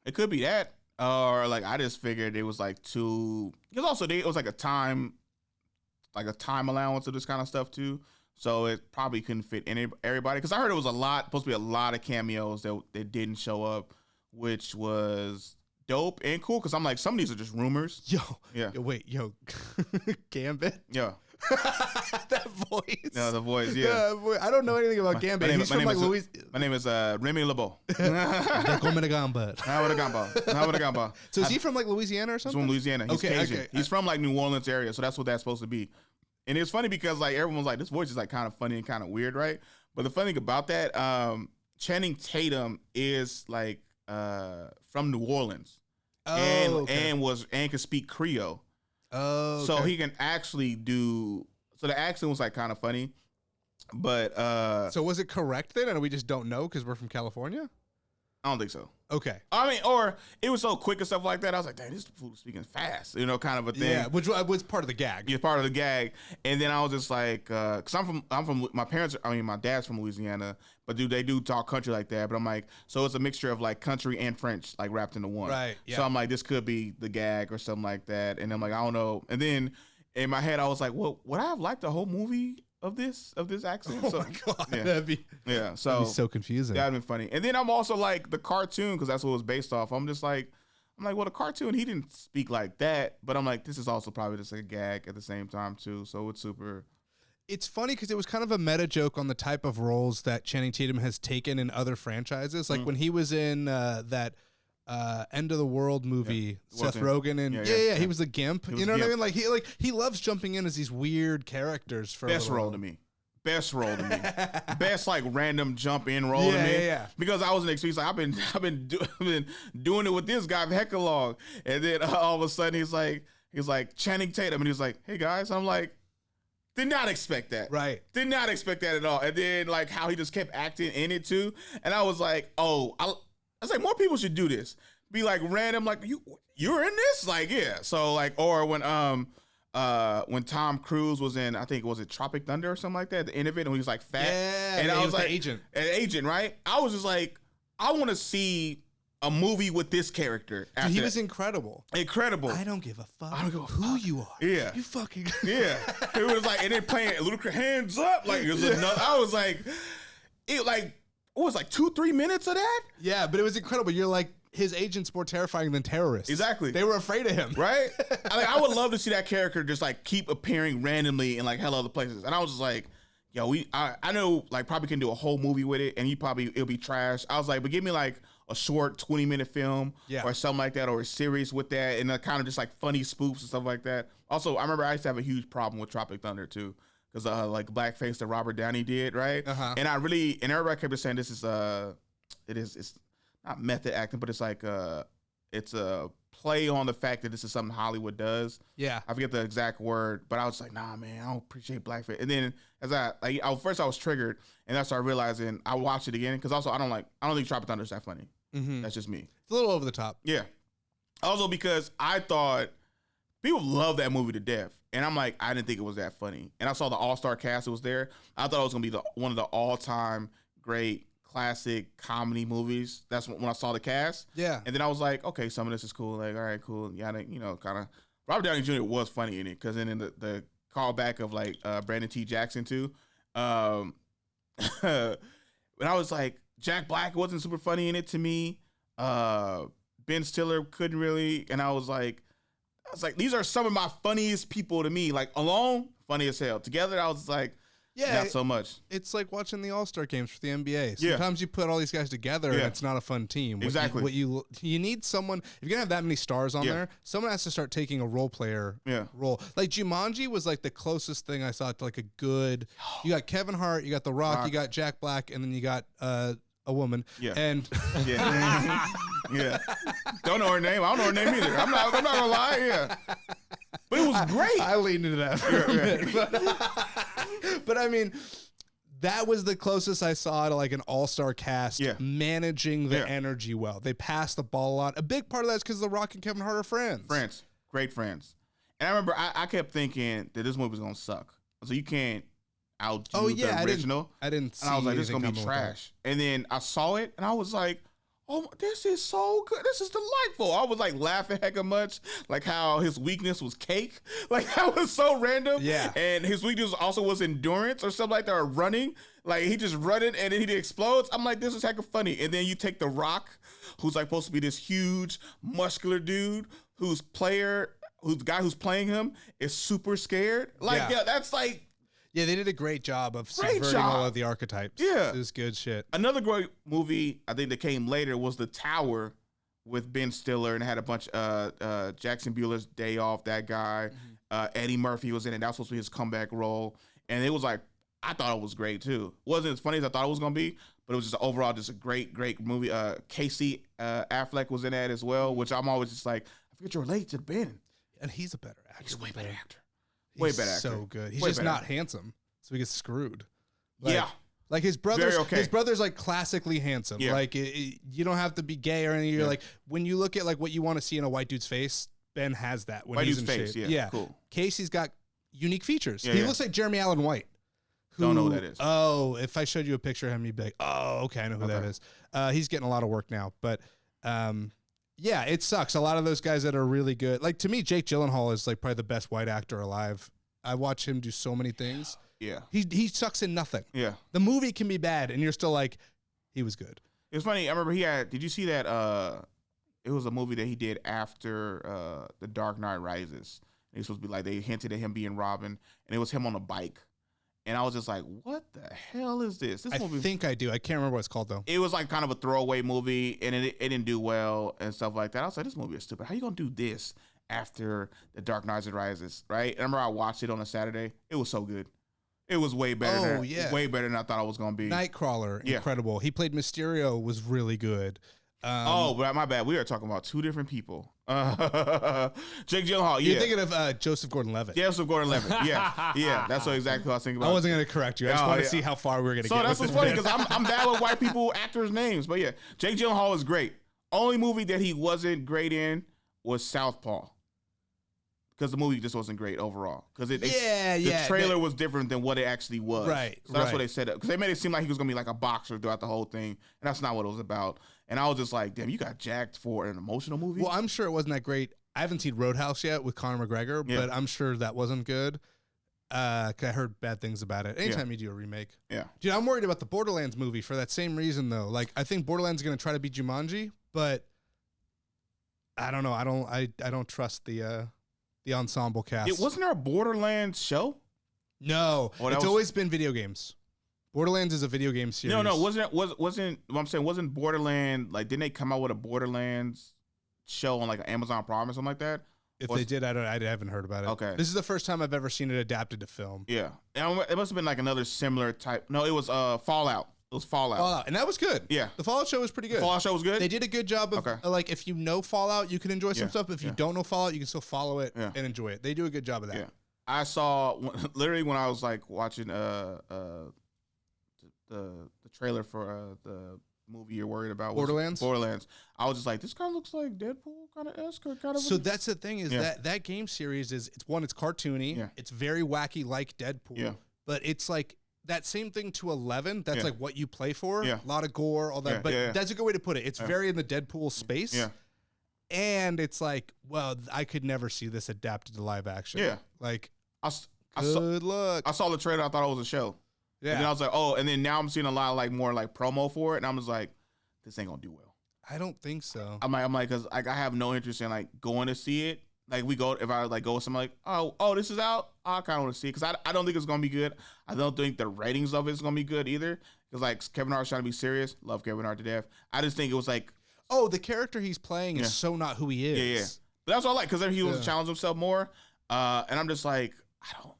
It could be that, or like I just figured it was like too. Because also it was like a time allowance of this kind of stuff too. So it probably couldn't fit everybody. Because I heard it was supposed to be a lot of cameos that didn't show up, which was dope and cool. Because I'm like, some of these are just rumors. Gambit. Yeah. That voice. No, the voice. Yeah. I don't know anything about Gambit. He's from like Louis. My name is Remy LeBeau. So is he from like Louisiana or something? He's from Louisiana. He's Cajun. Okay. He's from like New Orleans area, so that's what that's supposed to be. And it's funny because like everyone's like, this voice is like kind of funny and kind of weird, right? But the funny thing about that, Channing Tatum is like from New Orleans, and can speak Creole. Oh, okay. So he can actually do. So the accent was like kind of funny, but so was it correct then, and we just don't know because we're from California? I don't think so. Okay. I mean, or it was so quick and stuff like that. I was like, dang, this fool is speaking fast, kind of a thing. Yeah, which was part of the gag. Yeah, part of the gag. And then I was just like, because I'm from my parents. I mean, my dad's from Louisiana, but they do talk country like that. But I'm like, so it's a mixture of like country and French, like wrapped into one. Right. Yeah. So I'm like, this could be the gag or something like that. And I'm like, I don't know. And then in my head, I was like, well, would I have liked the whole movie of this accent? Oh my God, yeah. that'd be so confusing. That'd been funny. And then I'm also like the cartoon, because that's what it was based off. I'm like, well, the cartoon, he didn't speak like that, but I'm like, this is also probably just a gag at the same time too. So it's super. It's funny because it was kind of a meta joke on the type of roles that Channing Tatum has taken in other franchises. Like when he was in that End of the World movie, Seth Rogen, and he was the Gimp. You know what I mean? Like he loves jumping in as these weird characters for best role to me. Best like random jump in role to me. Yeah. Because I was an excuse. Like I've been doing it with this guy for heck long, and then all of a sudden he's like Channing Tatum, and he was like, hey guys, I'm like, did not expect that. Right. Did not expect that at all. And then like how he just kept acting in it too, and I was like, oh, I was like, more people should do this. Be like random, like you're in this, like yeah. So like, or when Tom Cruise was in, I think was it Tropic Thunder or something like that, the end of it, and he was like fat, and I was like, an agent, right? I was just like, I want to see a movie with this character. Dude, he was incredible. I don't give a fuck. I don't give a who fuck. you are. Yeah, you fucking yeah. It was like, and then playing Ludacris, hands up, like it was another. I was like, it like. What was like 2-3 minutes of that? Yeah, but it was incredible. You're like, his agent's more terrifying than terrorists. Exactly. They were afraid of him. Right? I would love to see that character just like keep appearing randomly in like hell other places. And I was just like, yo, I know like probably can do a whole movie with it and it'll be trash. I was like, but give me like a short 20-minute film or something like that, or a series with that, and kind of just like funny spoofs and stuff like that. Also, I remember I used to have a huge problem with Tropic Thunder too, because like blackface that Robert Downey did, right? And everybody kept saying this is it's not method acting, but it's like it's a play on the fact that this is something Hollywood does. Yeah, I forget the exact word, but I was like, nah, man, I don't appreciate blackface. And then as I was triggered, and I started realizing I watched it again because also I don't think Tropic Thunder is that funny. That's just me. It's a little over the top. Yeah. Also because I thought people love that movie to death, and I'm like, I didn't think it was that funny. And I saw the all-star cast that was there. I thought it was gonna be one of the all-time great classic comedy movies. That's when I saw the cast. Yeah. And then I was like, okay, some of this is cool. Like, all right, cool. Yeah, kind of. Robert Downey Jr. was funny in it because then in the callback of like Brandon T. Jackson too. And I was like, Jack Black wasn't super funny in it to me. Ben Stiller couldn't really, and I was like, these are some of my funniest people to me. Like alone, funny as hell. Together, I was like, not so much. It's like watching the All-Star games for the NBA. Sometimes you put all these guys together and it's not a fun team. Exactly. You need someone, if you're going to have that many stars on there, someone has to start taking a role player role. Like Jumanji was like the closest thing I saw to like a good, you got Kevin Hart, you got The Rock, you got Jack Black, and then you got a woman. Yeah. And yeah. Don't know her name. I don't know her name either. I'm not gonna lie. Yeah. But it was great. I leaned into that for a bit. But I mean, that was the closest I saw to like an all-star cast managing the energy well. They passed the ball a lot. A big part of that is because The Rock and Kevin Hart are friends. Great friends. And I remember I kept thinking that this movie was gonna suck. So you can't outdo the original. I didn't see. And I was like, this is gonna be trash. And then I saw it and I was like, oh, this is so good. This is delightful. I was like laughing hecka much, like how his weakness was cake. Like that was so random. Yeah. And his weakness also was endurance or something like that, or running. Like he just running and then he explodes. I'm like, this is hecka funny. And then you take The Rock, who's like supposed to be this huge, muscular dude, the guy who's playing him is super scared. Like, that's like. Yeah, they did a great job of subverting all of the archetypes. Yeah. It was good shit. Another great movie, I think, that came later was The Tower with Ben Stiller, and it had a bunch Jackson Bueller's Day Off, that guy. Eddie Murphy was in it. That was supposed to be his comeback role. And it was like, I thought it was great, too. It wasn't as funny as I thought it was going to be, but it was just overall just a great, great movie. Casey Affleck was in that as well, which I'm always just like, I forget you're related to Ben. And he's a better actor. He's a way better actor. Way better actor. So good. He's just not handsome, so he gets screwed. Like, like his brother's. His brother's like classically handsome. Yeah. Like you don't have to be gay or anything. You're like when you look at like what you want to see in a white dude's face, Ben has that when he's in face, shape. Yeah, cool. Casey's got unique features. He looks like Jeremy Allen White. Don't know who that is. Oh, if I showed you a picture of him, you'd be like, oh, okay, I know who that is. He's getting a lot of work now, but. Yeah, it sucks. A lot of those guys that are really good. Like, to me, Jake Gyllenhaal is, like, probably the best white actor alive. I watch him do so many things. Yeah. He sucks in nothing. Yeah. The movie can be bad, and you're still like, he was good. It's funny. I remember did you see that, it was a movie that he did after The Dark Knight Rises. And he was supposed to be, like, they hinted at him being Robin, and it was him on a bike. And I was just like, what the hell is this? I think I do. I can't remember what it's called, though. It was like kind of a throwaway movie, and it didn't do well and stuff like that. I was like, this movie is stupid. How you going to do this after The Dark Knight Rises, right? And I remember I watched it on a Saturday. It was so good. It was way better. Way better than I thought it was going to be. Nightcrawler, incredible. He played Mysterio, was really good. But my bad. We are talking about two different people. Jake Gyllenhaal. You're thinking of Joseph Gordon-Levitt. Joseph Gordon-Levitt. Yeah. That's exactly what I was thinking about. I wasn't going to correct you. I just want to see how far we're going to get. So that's what's funny because I'm bad with white people actors' names. But yeah, Jake Gyllenhaal is great. Only movie that he wasn't great in was Southpaw. Because the movie just wasn't great overall. Because the trailer was different than what it actually was. Right. So that's what they set up. Because they made it seem like he was going to be like a boxer throughout the whole thing. And that's not what it was about. And I was just like, damn, you got jacked for an emotional movie? Well, I'm sure it wasn't that great. I haven't seen Roadhouse yet with Conor McGregor, but I'm sure that wasn't good. 'Cause I heard bad things about it. Anytime you do a remake. Yeah. Dude, I'm worried about the Borderlands movie for that same reason, though. Like, I think Borderlands is going to try to be Jumanji, but I don't know. I don't trust the ensemble cast. Wasn't there a Borderlands show? No, it's always been video games. Borderlands is a video game series. No, wasn't what I'm saying, wasn't Borderlands, like, didn't they come out with a Borderlands show on like an Amazon Prime or something like that? If they did, I haven't heard about it. Okay. This is the first time I've ever seen it adapted to film. Yeah. It must have been like another similar type. No, it was Fallout. It was Fallout. And that was good. Yeah. The Fallout show was pretty good. The Fallout show was good? They did a good job of, like, if you know Fallout, you can enjoy some stuff. But if you don't know Fallout, you can still follow it and enjoy it. They do a good job of that. Yeah. I saw, literally when I was, like, watching the trailer for the movie you're worried about. Borderlands? I was just like, this kind of looks like Deadpool kind of esque or kind of. So that's the thing is that game series is, it's cartoony. Yeah. It's very wacky like Deadpool. Yeah. But it's like that same thing to 11. That's like what you play for. Yeah. A lot of gore, all that. But that's a good way to put it. It's very in the Deadpool space. Yeah. And it's like, well, I could never see this adapted to live action. Yeah. Like, good luck. I saw the trailer. I thought it was a show. Yeah. And then I was like, oh, and then now I'm seeing a lot of like more like promo for it. And I'm just like, this ain't gonna do well. I don't think so. I'm like, cause like I have no interest in like going to see it. Like if I like go with something like, oh, this is out. I kind of want to see it. Cause I don't think it's gonna be good. I don't think the ratings of it is gonna be good either. Cause like Kevin Hart's trying to be serious. Love Kevin Hart to death. I just think it was like, oh, the character he's playing is so not who he is. Yeah, yeah. But that's what I like. Cause then he was to challenge himself more. And I'm just like, I don't.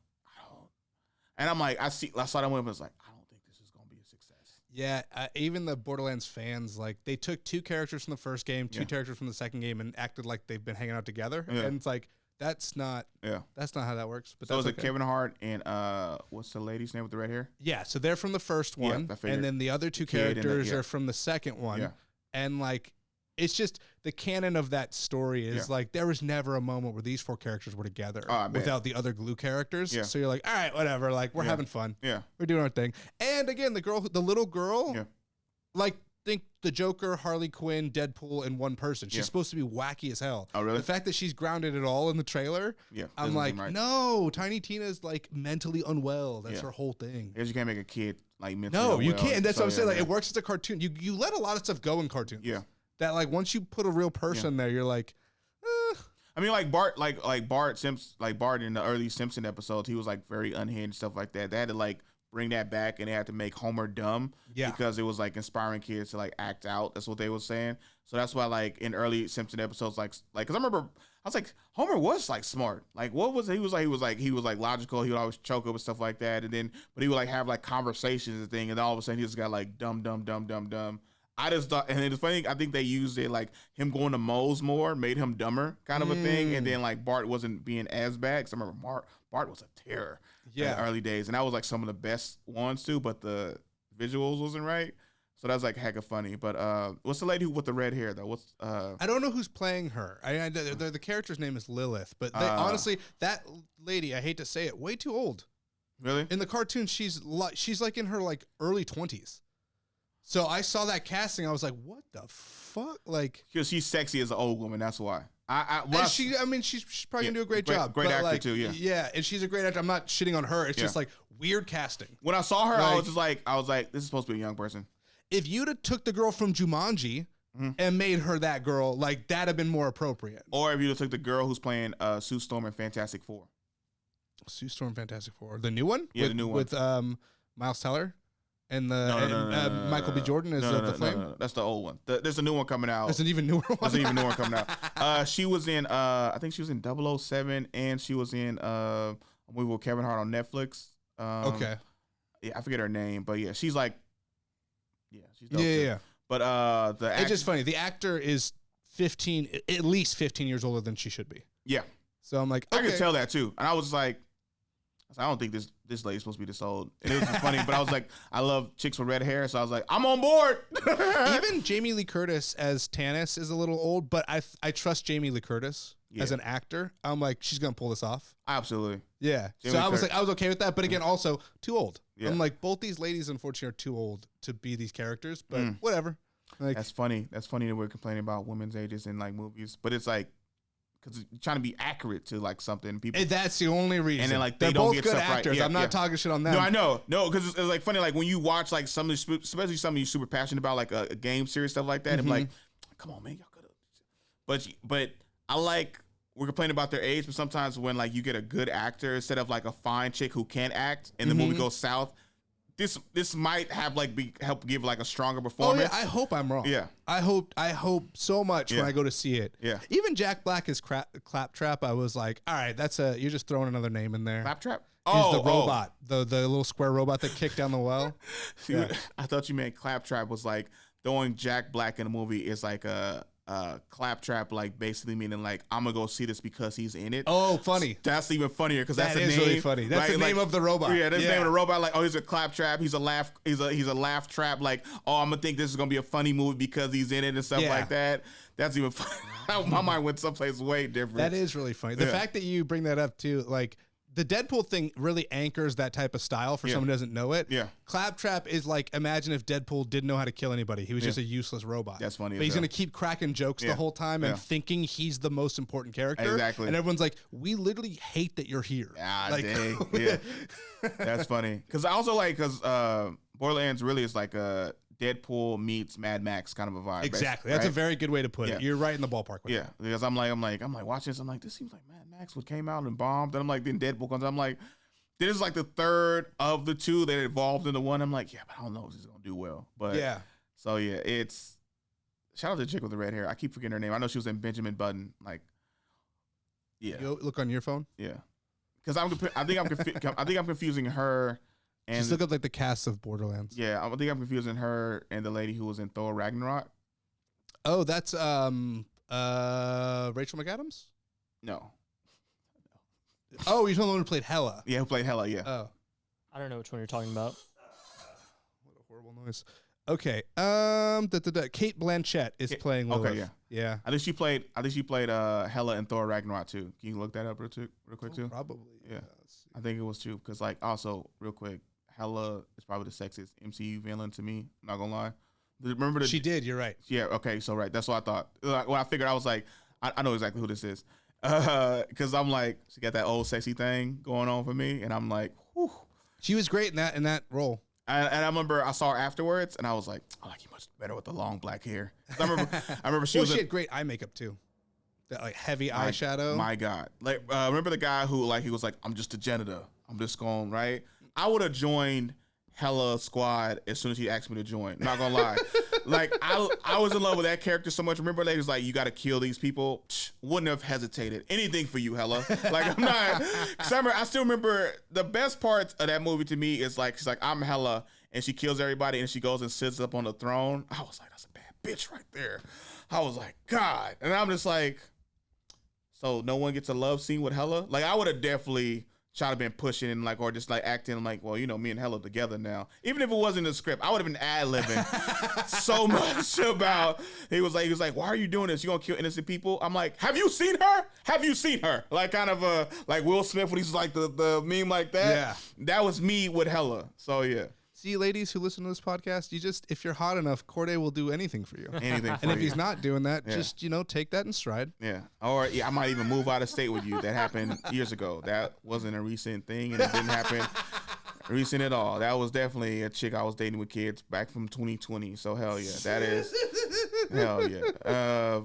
And I'm like, I saw that one, but I was like, I don't think this is going to be a success. Yeah, even the Borderlands fans, like, they took 2 characters from the first game, 2 characters from the second game, and acted like they've been hanging out together. Yeah. And it's like, that's not how that works. But so is it Kevin Hart and what's the lady's name with the red hair? Yeah, so they're from the first one, and then the other 2 characters are from the second one. Yeah. And like, it's just the canon of that story is like there was never a moment where these 4 characters were together without the other glue characters. Yeah. So you're like, all right, whatever. Like we're having fun. Yeah, we're doing our thing. And again, the little girl, like think the Joker, Harley Quinn, Deadpool in one person. She's supposed to be wacky as hell. Oh really? The fact that she's grounded at all in the trailer. Yeah, I'm like, no, Tiny Tina's like mentally unwell. That's her whole thing. Because you can't make a kid like mentally. No, you can't. That's what I'm saying. Like it works as a cartoon. You let a lot of stuff go in cartoons. Yeah. That like once you put a real person there, you're like, I mean, like Bart, like Bart in the early Simpson episodes, he was like very unhinged, stuff like that. They had to like bring that back, and they had to make Homer dumb, because it was like inspiring kids to like act out. That's what they were saying. So that's why like in early Simpson episodes, like because I remember I was like Homer was like smart. Like what was he was like logical. He would always choke up and stuff like that, and then but he would like have like conversations and thing, and all of a sudden he just got like dumb. I just thought, and it's funny, I think they used it like him going to Moe's more made him dumber kind of a thing. And then like Bart wasn't being as bad. Cause I remember Bart was a terror in the early days. And that was like some of the best ones too, but the visuals wasn't right. So that was like hecka funny. But what's the lady with the red hair though? I don't know who's playing her. The character's name is Lilith, but honestly, that lady, I hate to say it, way too old. Really? In the cartoon, she's like in her like early 20s. So I saw that casting. I was like, "What the fuck?" Like, because she's sexy as an old woman. That's why. She's probably gonna do a great job. Great actor too. Yeah. Yeah, and she's a great actor. I'm not shitting on her. It's just like weird casting. When I saw her, I was like, this is supposed to be a young person. If you'd have took the girl from Jumanji and made her that girl, like that'd have been more appropriate. Or if you'd have took the girl who's playing Sue Storm in Fantastic Four. Sue Storm, Fantastic Four, the new one. Yeah, the new one with Miles Teller. And Michael B. Jordan is the Flame? No. That's the old one. There's a new one coming out. There's an even newer one? There's an even newer one coming out. She was in, I think she was in 007, and she was in a movie with Kevin Hart on Netflix. Okay. Yeah, I forget her name, but yeah, she's like, she's dope yeah. But it's just funny. The actor is at least 15 years older than she should be. Yeah. So I'm like, okay. I could tell that too. And I was like, I don't think this lady's supposed to be this old. And it was funny, but I was like, I love chicks with red hair, so I was like, I'm on board. Even Jamie Lee Curtis as Tannis is a little old, but I trust Jamie Lee Curtis as an actor. I'm like, she's gonna pull this off. Absolutely. Yeah. Jamie I was okay with that, but again, also too old. Yeah. I'm like, both these ladies unfortunately are too old to be these characters, but whatever. Like, that's funny. That's funny that we're complaining about women's ages in like movies, but it's like, because you're trying to be accurate to like something. People. And that's the only reason. And then like they're don't both get good stuff actors. right. Yeah, I'm not talking shit on them. No, I know. No, because it's like funny. Like when you watch like especially something you're super passionate about, like a game series stuff like that. And like, come on, man, y'all could have. but I like we're complaining about their age, but sometimes when like you get a good actor instead of like a fine chick who can't act, and the movie goes south. This might have like help give like a stronger performance. Oh yeah, I hope I'm wrong. Yeah, I hope so much when I go to see it. Yeah, even Jack Black is Claptrap. I was like, all right, you're just throwing another name in there. Claptrap. He's the robot, the little square robot that kicked down the well. See, I thought you meant Claptrap was like throwing Jack Black in a movie is like a Claptrap, like basically meaning like I'm gonna go see this because he's in it. Oh, funny. That's even funnier because that's the name. Really funny. That's the name of the robot. Yeah, that's the name of the robot. Like, oh, he's a Claptrap. He's a laugh. He's a laugh trap. Like, oh, I'm gonna think this is gonna be a funny movie because he's in it and stuff like that. That's even funny. My mind went someplace way different. That is really funny. The fact that you bring that up too, like. The Deadpool thing really anchors that type of style for someone who doesn't know it. Yeah. Claptrap is like, imagine if Deadpool didn't know how to kill anybody. He was just a useless robot. That's funny. But he's going to keep cracking jokes the whole time and thinking he's the most important character. Exactly. And everyone's like, we literally hate that you're here. Ah, like, dang. Yeah. That's funny. Because I also like, Borderlands really is like a Deadpool meets Mad Max kind of a vibe. Exactly. That's a very good way to put it. You're right in the ballpark with that. Because I'm like watching this. I'm like, this seems like Mad Max what came out and bombed. And I'm like, then Deadpool comes. I'm like, this is like the third of the two that evolved into one. I'm like, yeah, but I don't know if this is gonna do well. But so it's shout out to the chick with the red hair. I keep forgetting her name. I know she was in Benjamin Button. Like, yeah. You look on your phone. Yeah, because I think I'm confusing her. And just look at like the cast of Borderlands. Yeah, I think I'm confusing her and the lady who was in Thor Ragnarok. Oh, that's Rachel McAdams? No. Oh, you're the one who played Hela. Yeah, who played Hela, yeah. Oh. I don't know which one you're talking about. What a horrible noise. Okay. Kate Blanchett is playing Lilith. Okay, yeah. I think she played Hela in Thor Ragnarok too. Can you look that up real quick too? Probably. Yeah. I think it was too because like also real quick, Hela is probably the sexiest MCU villain to me. I'm not gonna lie. Remember she did. You're right. Yeah. Okay. So right. That's what I thought. Like, when I figured, I was like, I know exactly who this is. Because I'm like, she got that old sexy thing going on for me, and I'm like, whew. She was great in that role. And I remember I saw her afterwards, and I was like, I like you much better with the long black hair. I remember she she had great eye makeup too. That like heavy eyeshadow. My God. Like remember the guy who like he was like, I'm just a janitor. I'm just going, right? I would have joined Hela squad as soon as he asked me to join. Not gonna lie. Like I was in love with that character so much. Remember ladies like you gotta kill these people? Wouldn't have hesitated. Anything for you, Hela. Like I'm not I still remember the best parts of that movie to me is like she's like, I'm Hela, and she kills everybody and she goes and sits up on the throne. I was like, that's a bad bitch right there. I was like, God. And I'm just like, so no one gets a love scene with Hela? Like I would have definitely tried to been pushing like or just like acting like, well, you know, me and Hela together now. Even if it wasn't in the script, I would have been ad-libbing so much about he was like, why are you doing this? You gonna kill innocent people? I'm like, have you seen her? Have you seen her? Like kind of like Will Smith when he's like the meme like that. Yeah. That was me with Hela. So yeah. See, ladies who listen to this podcast, if you're hot enough, Corde will do anything for you. Anything for and if he's not doing that, just, take that in stride. Yeah. Or I might even move out of state with you. That happened years ago. That wasn't a recent thing, and it didn't happen recent at all. That was definitely a chick I was dating with kids back from 2020. So hell yeah. That is hell yeah.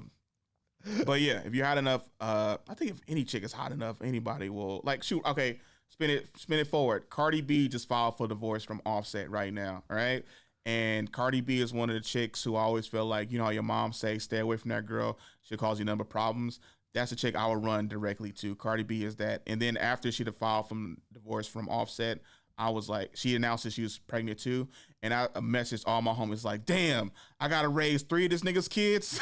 But yeah, if you're hot enough, I think if any chick is hot enough, anybody will like shoot. Okay. Spin it forward. Cardi B just filed for divorce from Offset right now, all right? And Cardi B is one of the chicks who I always feel like, you know how your mom say, stay away from that girl. She'll cause you a number of problems. That's the chick I would run directly to. Cardi B is that. And then after she'd filed from divorce from Offset, I was like, she announced that she was pregnant too. And I messaged all my homies like, damn, I got to raise 3 of this nigga's kids.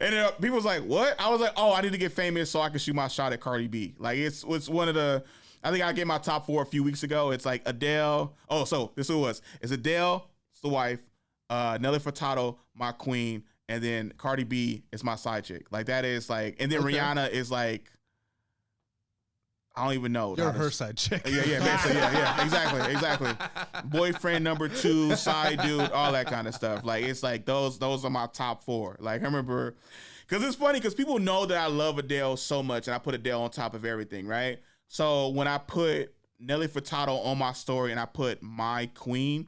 And people was like, what? I was like, oh, I need to get famous so I can shoot my shot at Cardi B. Like it's one of the, I think I gave my top 4 a few weeks ago. It's like Adele. Oh, so this is who it was. It's Adele, it's the wife, Nelly Furtado, my queen. And then Cardi B is my side chick. Like that is like, and then Rihanna is like, I don't even know. You're her side chick. Yeah, basically, yeah, exactly. Boyfriend number 2, side dude, all that kind of stuff. Like it's like those are my top 4. Like I remember, because it's funny because people know that I love Adele so much, and I put Adele on top of everything, right? So when I put Nelly Furtado on my story and I put my queen,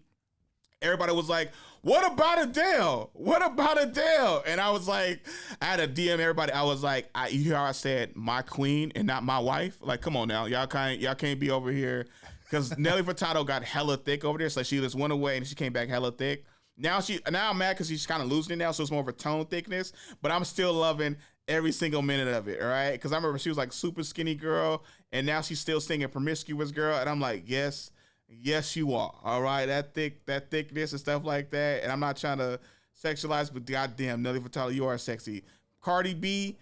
everybody was like, what about Adele? What about Adele? And I was like, I had to DM everybody. I was like, you hear how I said my queen and not my wife? Like, come on now. Y'all can't be over here. Because Nelly Furtado got hella thick over there. So she just went away and she came back hella thick. Now I'm mad because she's kind of losing it now. So it's more of a tone thickness. But I'm still loving every single minute of it, all right? Because I remember she was like super skinny girl. And now she's still singing Promiscuous Girl. And I'm like, yes, you are. All right, that thickness and stuff like that. And I'm not trying to sexualize, but goddamn, Nelly Furtado, you are sexy. Cardi B,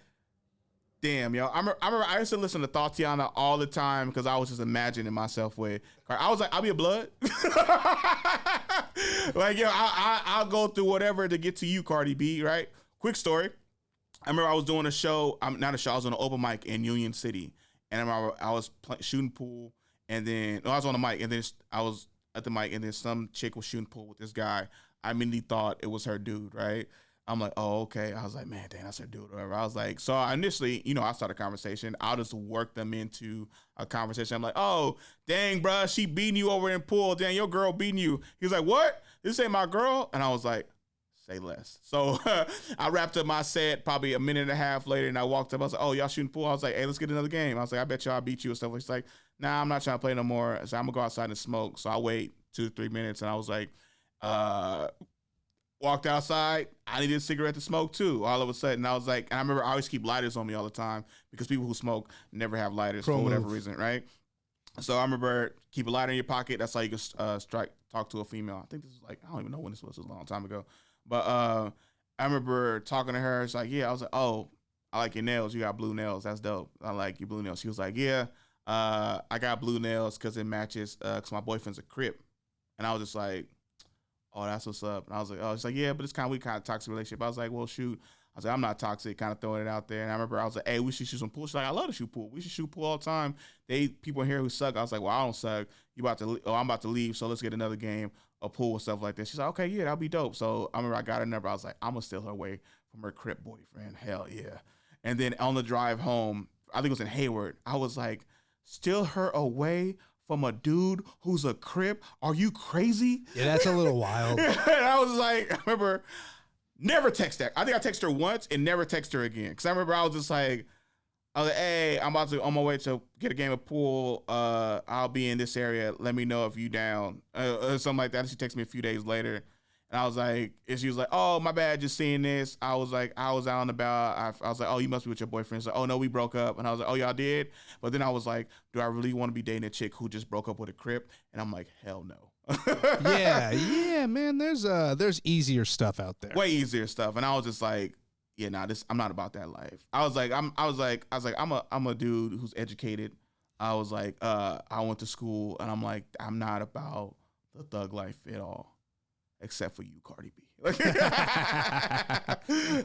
damn, yo. I remember I used to listen to Tatiana all the time because I was just imagining myself with. I was like, I'll be a blood. Like, yo, I'll go through whatever to get to you, Cardi B. Right? Quick story. I remember I was doing a show. I was on an open mic in Union City, and I remember I was shooting pool. And then I was on the mic, and then I was at the mic, and then some chick was shooting pool with this guy. I immediately thought it was her dude, right? I'm like, oh, okay. I was like, man, dang, that's her dude, or whatever. I was like, so initially, I started a conversation. I'll just work them into a conversation. I'm like, oh, dang, bro, she beating you over in pool. Dang, your girl beating you. He was like, what? This ain't my girl? And I was like, say less. So I wrapped up my set probably a minute and a half later, and I walked up. I was like, oh, y'all shooting pool? I was like, hey, let's get another game. I was like, I bet y'all beat you and stuff. He's like, nah, I'm not trying to play no more. So I'm going to go outside and smoke. So I wait 2 to 3 minutes, and I was like, walked outside. I needed a cigarette to smoke, too, all of a sudden. I was like, and I remember I always keep lighters on me all the time because people who smoke never have lighters for whatever reason, right? So I remember keep a lighter in your pocket. That's how you can talk to a female. I think this is like, I don't even know when this was. It was a long time ago. But I remember talking to her. It's like, yeah. I was like, oh, I like your nails. You got blue nails. That's dope. I like your blue nails. She was like, yeah. I got blue nails because it matches because my boyfriend's a Crip. And I was just like, oh, that's what's up. And I was like, oh, she's like, yeah, but it's we kind of toxic relationship. I was like, well, shoot. I was like, I'm not toxic, kind of throwing it out there. And I remember I was like, hey, we should shoot some pool. She's like, I love to shoot pool. We should shoot pool all the time. People in here who suck. I was like, well, I don't suck. I'm about to leave, so let's get another game of pool and stuff like that. She's like, okay, yeah, that'll be dope. So I remember I got her number. I was like, I'm going to steal her away from her Crip boyfriend. Hell yeah. And then on the drive home, I think it was in Hayward, I was like, steal her away from a dude who's a Crip? Are you crazy? Yeah, that's a little wild. And I was like, I remember never text that. I think I texted her once and never text her again. Because I remember I was just like, hey, I'm about to on my way to get a game of pool. I'll be in this area. Let me know if you down. Or something like that. And she texted me a few days later. And I was like, and she was like, oh, my bad, just seeing this. I was like, I was out and about. I was like, oh, you must be with your boyfriend. She's like, oh, no, we broke up. And I was like, oh, y'all did? But then I was like, do I really want to be dating a chick who just broke up with a Crip? And I'm like, hell no. yeah, man, there's easier stuff out there. Way easier stuff. And I was just like, yeah, nah, I'm not about that life. I was like, I'm a dude who's educated. I was like, I went to school, and I'm like, I'm not about the thug life at all. Except for you, Cardi B. Hell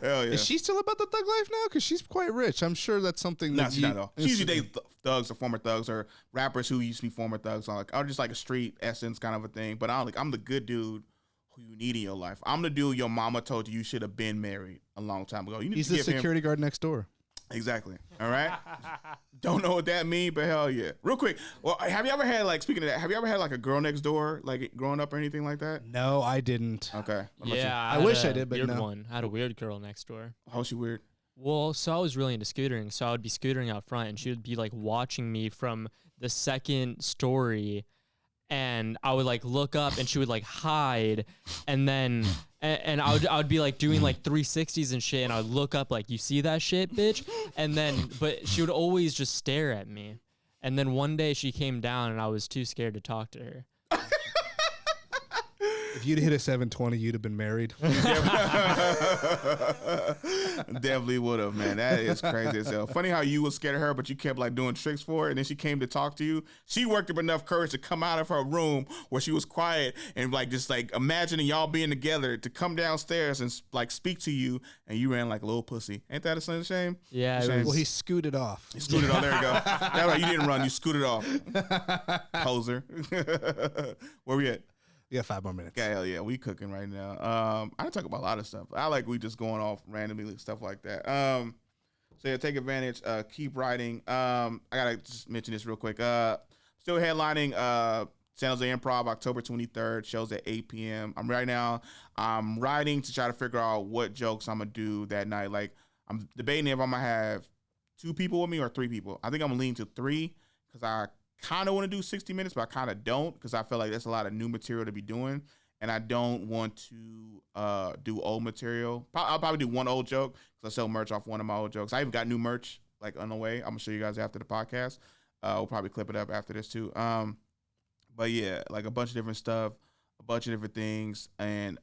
yeah. Is she still about the thug life now? Because she's quite rich. I'm sure that's something that she's not. She usually dates thugs or former thugs or rappers who used to be former thugs. Or just like a street essence kind of a thing. But I'm the good dude who you need in your life. I'm the dude your mama told you should have been married a long time ago. He's the security guard next door. Exactly. All right. Don't know what that means, but hell yeah. Real quick. Well, have you ever had speaking of that? Have you ever had a girl next door, growing up or anything like that? No, I didn't. Okay. Yeah, I wish I did, but weird no. One. I had a weird girl next door. How was she weird? Well, so I was really into scootering, so I would be scootering out front, and she would be watching me from the second story. And I would look up, and she would hide, and then and I would be doing 360s and shit, and I would look up you see that shit, bitch, and then but she would always just stare at me, and then one day she came down, and I was too scared to talk to her. If you'd hit a 720, you'd have been married. Definitely would have, man. That is crazy as hell. Funny how you was scared of her, but you kept doing tricks for her, and then she came to talk to you. She worked up enough courage to come out of her room where she was quiet and just imagining y'all being together to come downstairs and speak to you, and you ran like a little pussy. Ain't that a shame? Yeah. Well, he scooted off. He scooted off. There you go. That's right. You didn't run. You scooted off. Poser. Where we at? We got 5 more minutes. Yeah, hell yeah, we cooking right now. I talk about a lot of stuff. We just going off randomly, stuff like that. So yeah, take advantage. Keep writing. I gotta just mention this real quick. Still headlining San Jose Improv, October 23rd. Shows at 8 p.m. I'm writing to try to figure out what jokes I'm gonna do that night. Like I'm debating if I'm gonna have 2 people with me or 3 people. I think I'm gonna lean to 3 because I kind of want to do 60 minutes, but I kind of don't because I feel like that's a lot of new material to be doing, and I don't want to do old material. I'll probably do one old joke because I sell merch off one of my old jokes. I even got new merch like on the way. I'm gonna show you guys after the podcast. We'll probably clip it up after this too. But yeah, like a bunch of different stuff, a bunch of different things, and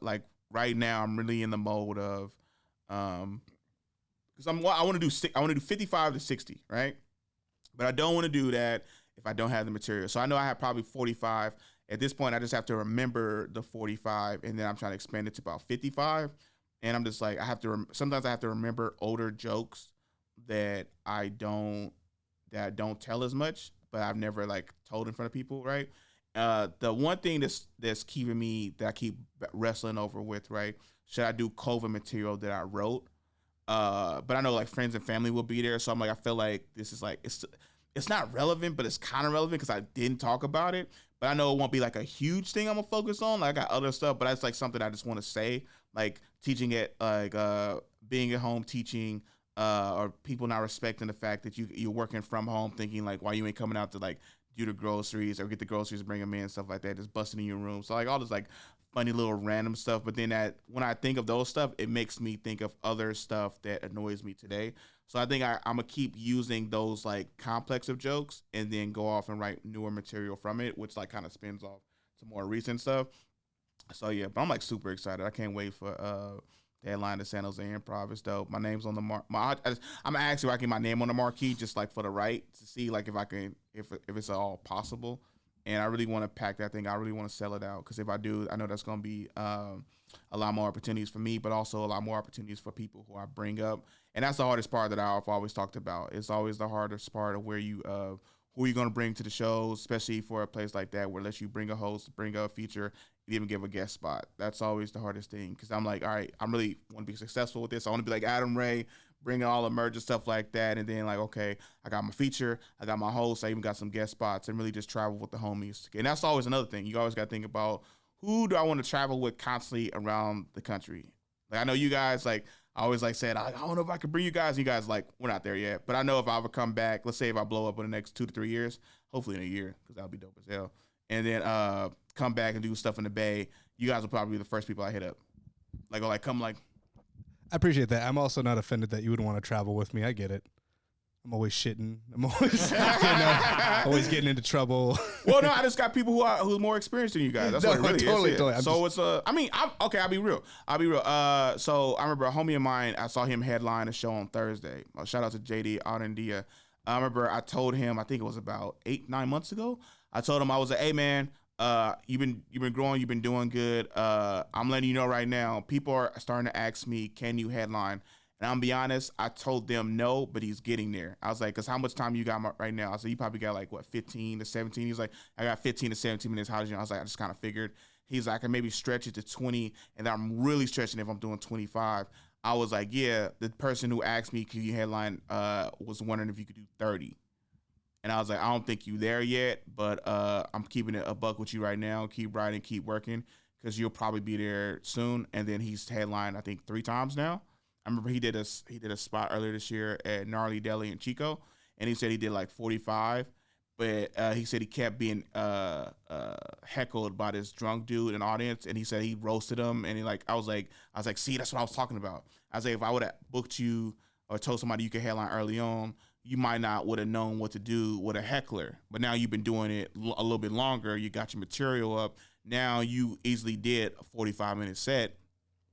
like right now I'm really in the mode of because I want to do 55 to 60, right? But I don't want to do that if I don't have the material. So I know I have probably 45. At this point, I just have to remember the 45, and then I'm trying to expand it to about 55. And I'm just like, sometimes I have to remember older jokes that I don't tell as much, but I've never like told in front of people, right? The one thing that's keeping me, that I keep wrestling over with, right? Should I do COVID material that I wrote? But I know like friends and family will be there, so I'm like, I feel like this is like it's not relevant, but it's kind of relevant because I didn't talk about it. But I know it won't be like a huge thing I'm gonna focus on. Like I got other stuff, but that's like something I just want to say, like teaching it, like being at home teaching, or people not respecting the fact that you're working from home, thinking like why you ain't coming out to like do the groceries or get the groceries, bring them in, stuff like that, just busting in your room. So like all this like funny little random stuff, but then that when I think of those stuff, it makes me think of other stuff that annoys me today. So I think I'm gonna keep using those like complex of jokes and then go off and write newer material from it, which like kind of spins off to more recent stuff. So yeah, but I'm like super excited. I can't wait for the headline to San Jose Improv. It's dope. My name's on the I'm actually writing my name on the marquee just like for the right to see like if I can if it's all possible. And I really want to pack that thing. I really want to sell it out because if I do, I know that's going to be a lot more opportunities for me, but also a lot more opportunities for people who I bring up. And that's the hardest part that I've always talked about. It's always the hardest part of where you who you're going to bring to the shows, especially for a place like that where unless you bring a host, bring a feature, you even give a guest spot. That's always the hardest thing because I'm like, all right, I really want to be successful with this. I want to be like Adam Ray, bringing all the merch and stuff like that. And then like, okay, I got my feature, I got my host, I even got some guest spots and really just travel with the homies. And that's always another thing. You always got to think about who do I want to travel with constantly around the country. Like I know you guys like, I always like said, I don't know if I can bring you guys. And you guys like, we're not there yet. But I know if I ever come back, let's say if I blow up in the next 2 to 3 years, hopefully in a year, because that'll be dope as hell. And then come back and do stuff in the Bay, you guys will probably be the first people I hit up. Like, or like come like. I appreciate that. I'm also not offended that you would want to travel with me. I get it. I'm always shitting. I'm always, always getting into trouble. Well, no, I just got people who are more experienced than you guys. That's what it really totally, is. Totally. So it's I'll be real. So I remember a homie of mine. I saw him headline a show on Thursday. Shout out to JD out in India. I remember I told him. I think it was about 8-9 months ago. I told him I was like, hey man, you've been growing. You've been doing good. I'm letting you know right now. People are starting to ask me, can you headline? And I'm gonna be honest, I told them no, but he's getting there. I was like, because how much time you got right now? I said, you probably got like, what, 15 to 17? He's like, I got 15 to 17 minutes. How did you know? I was like, I just kind of figured. He's like, I can maybe stretch it to 20, and I'm really stretching if I'm doing 25. I was like, yeah, the person who asked me, can you headline, was wondering if you could do 30. And I was like, I don't think you there yet, but I'm keeping it a buck with you right now. Keep writing, keep working, because you'll probably be there soon. And then he's headlined, I think, 3 times now. I remember he did a spot earlier this year at Gnarly Deli in Chico, and he said he did like 45, but he said he kept being heckled by this drunk dude in the audience, and he said he roasted him, and I was like, see, that's what I was talking about. I was like, if I would have booked you or told somebody you could headline early on, you might not would have known what to do with a heckler, but now you've been doing it a little bit longer. You got your material up. Now you easily did a 45-minute set.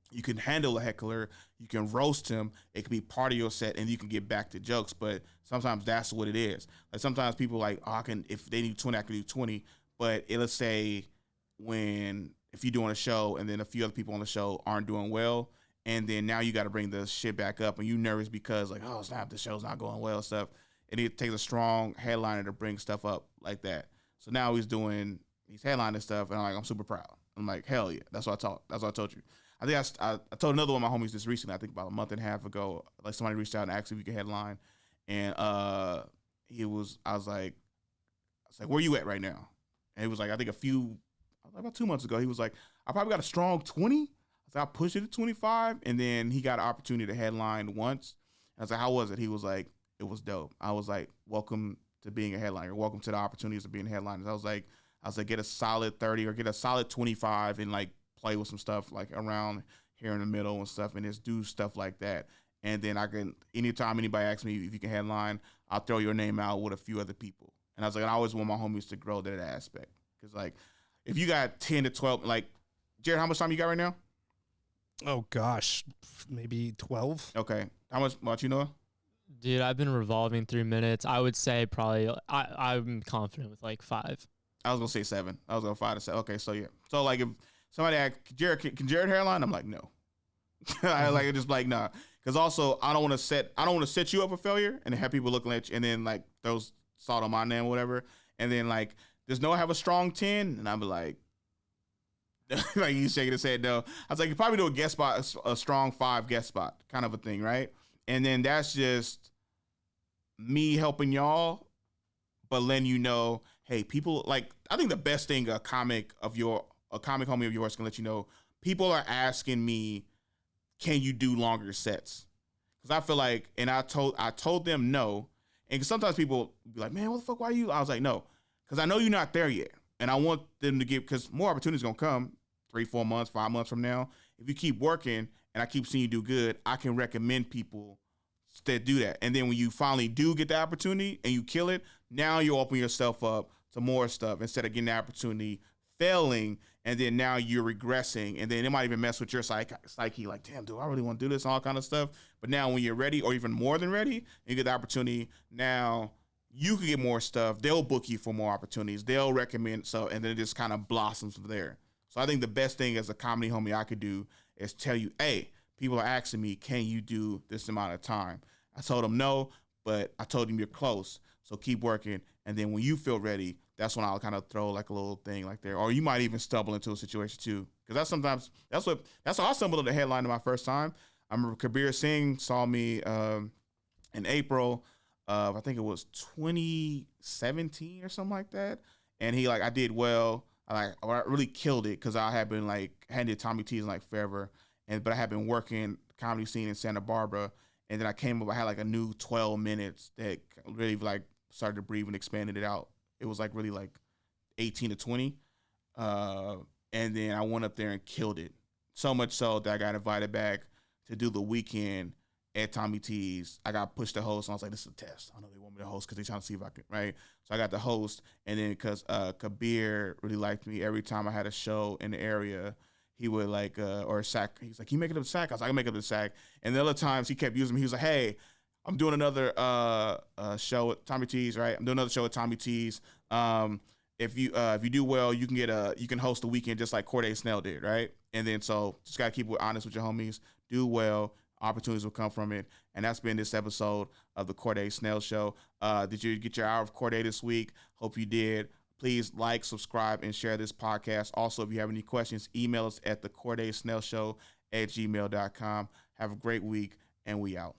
You can handle a heckler, you can roast him, it can be part of your set, and you can get back to jokes, but sometimes that's what it is. Like sometimes people like, oh, if they need 20, I can do 20, but let's say if you're doing a show and then a few other people on the show aren't doing well, and then now you got to bring the shit back up, and you nervous because like, oh snap, the show's not going well and stuff, and it takes a strong headliner to bring stuff up like that. So now he's headlining stuff, and I'm super proud. I'm like, hell yeah, that's what I told you. I think I told another one of my homies this recently, I think about a month and a half ago, like somebody reached out and asked if you could headline. And I was like, where you at right now? And he was like, I think about 2 months ago, he was like, I probably got a strong 20. I said, I pushed it to 25. And then he got an opportunity to headline once. I was like, how was it? He was like, it was dope. I was like, welcome to being a headliner. Welcome to the opportunities of being headliners. I was like, get a solid 30 or get a solid 25 and like play with some stuff like around here in the middle and stuff and just do stuff like that. And then anytime anybody asks me if you can headline, I'll throw your name out with a few other people. And I was like, I always want my homies to grow that aspect. Because like, if you got 10 to 12, like, Jared, how much time you got right now? Oh gosh, maybe 12. Okay. How much about you, Noah? Dude, I've been revolving 3 minutes. I would say probably I'm confident with like 5. I was gonna say 7. I was gonna 5 to 7. Okay, so yeah. So like if somebody asked Jared, can Jared hairline? I'm like, no. I like just like nah. Because also I don't want to set you up for failure and have people looking at you and then like those salt on my name or whatever. And then like does Noah have a strong 10? And I'd be like, like you shaking his head no. I was like, you probably do a guest spot, a strong 5 guest spot kind of a thing, right? And then that's just me helping y'all, but letting you know, hey, people like I think the best thing a comic homie of yours can let you know, people are asking me, can you do longer sets? Because I feel like, and I told them no, and sometimes people be like, man, what the fuck? Why are you? I was like, no, because I know you're not there yet, and I want them to get because more opportunities gonna come 3, 4 months, 5 months from now. If you keep working and I keep seeing you do good, I can recommend people that do that. And then when you finally do get the opportunity and you kill it, now you open yourself up to more stuff instead of getting the opportunity, failing, and then now you're regressing. And then it might even mess with your psyche like, damn, do I really want to do this and all kind of stuff. But now when you're ready or even more than ready, and you get the opportunity, now you can get more stuff. They'll book you for more opportunities. They'll recommend stuff, and then it just kind of blossoms from there. So I think the best thing as a comedy homie I could do is tell you, hey, people are asking me, can you do this amount of time? I told them no, but I told them you're close. So keep working. And then when you feel ready, that's when I'll kind of throw like a little thing like there. Or you might even stumble into a situation too. Because that's how I stumbled on the headline of my first time. I remember Kabir Singh saw me in April of, I think it was 2017 or something like that. And I did well. I really killed it because I had been hadn't Tommy T's in forever. But I had been working comedy scene in Santa Barbara. And then I came up, I had a new 12 minutes that really started to breathe and expanded it out. It was really 18 to 20. And then I went up there and killed it. So much so that I got invited back to do the weekend at Tommy T's. I got pushed to host, and I was like, this is a test. I know they want me to host because they're trying to see if I can, right? So I got to host, and then because Kabir really liked me, every time I had a show in the area, he would or a sack. He's like, you make it up the sack? I was like, I make up the sack. And the other times he kept using me. He was like, hey, I'm doing another show at Tommy T's, right? I'm doing another show at Tommy T's. If you do well, you can host the weekend just like Corde Snell did, right? And then so just gotta keep honest with your homies. Do well, opportunities will come from it. And that's been this episode of the Corde Snell Show. Did you get your hour of Corde this week? Hope you did. Please like, subscribe, and share this podcast. Also, if you have any questions, email us at thecordesnellshow@gmail.com. Have a great week, and we out.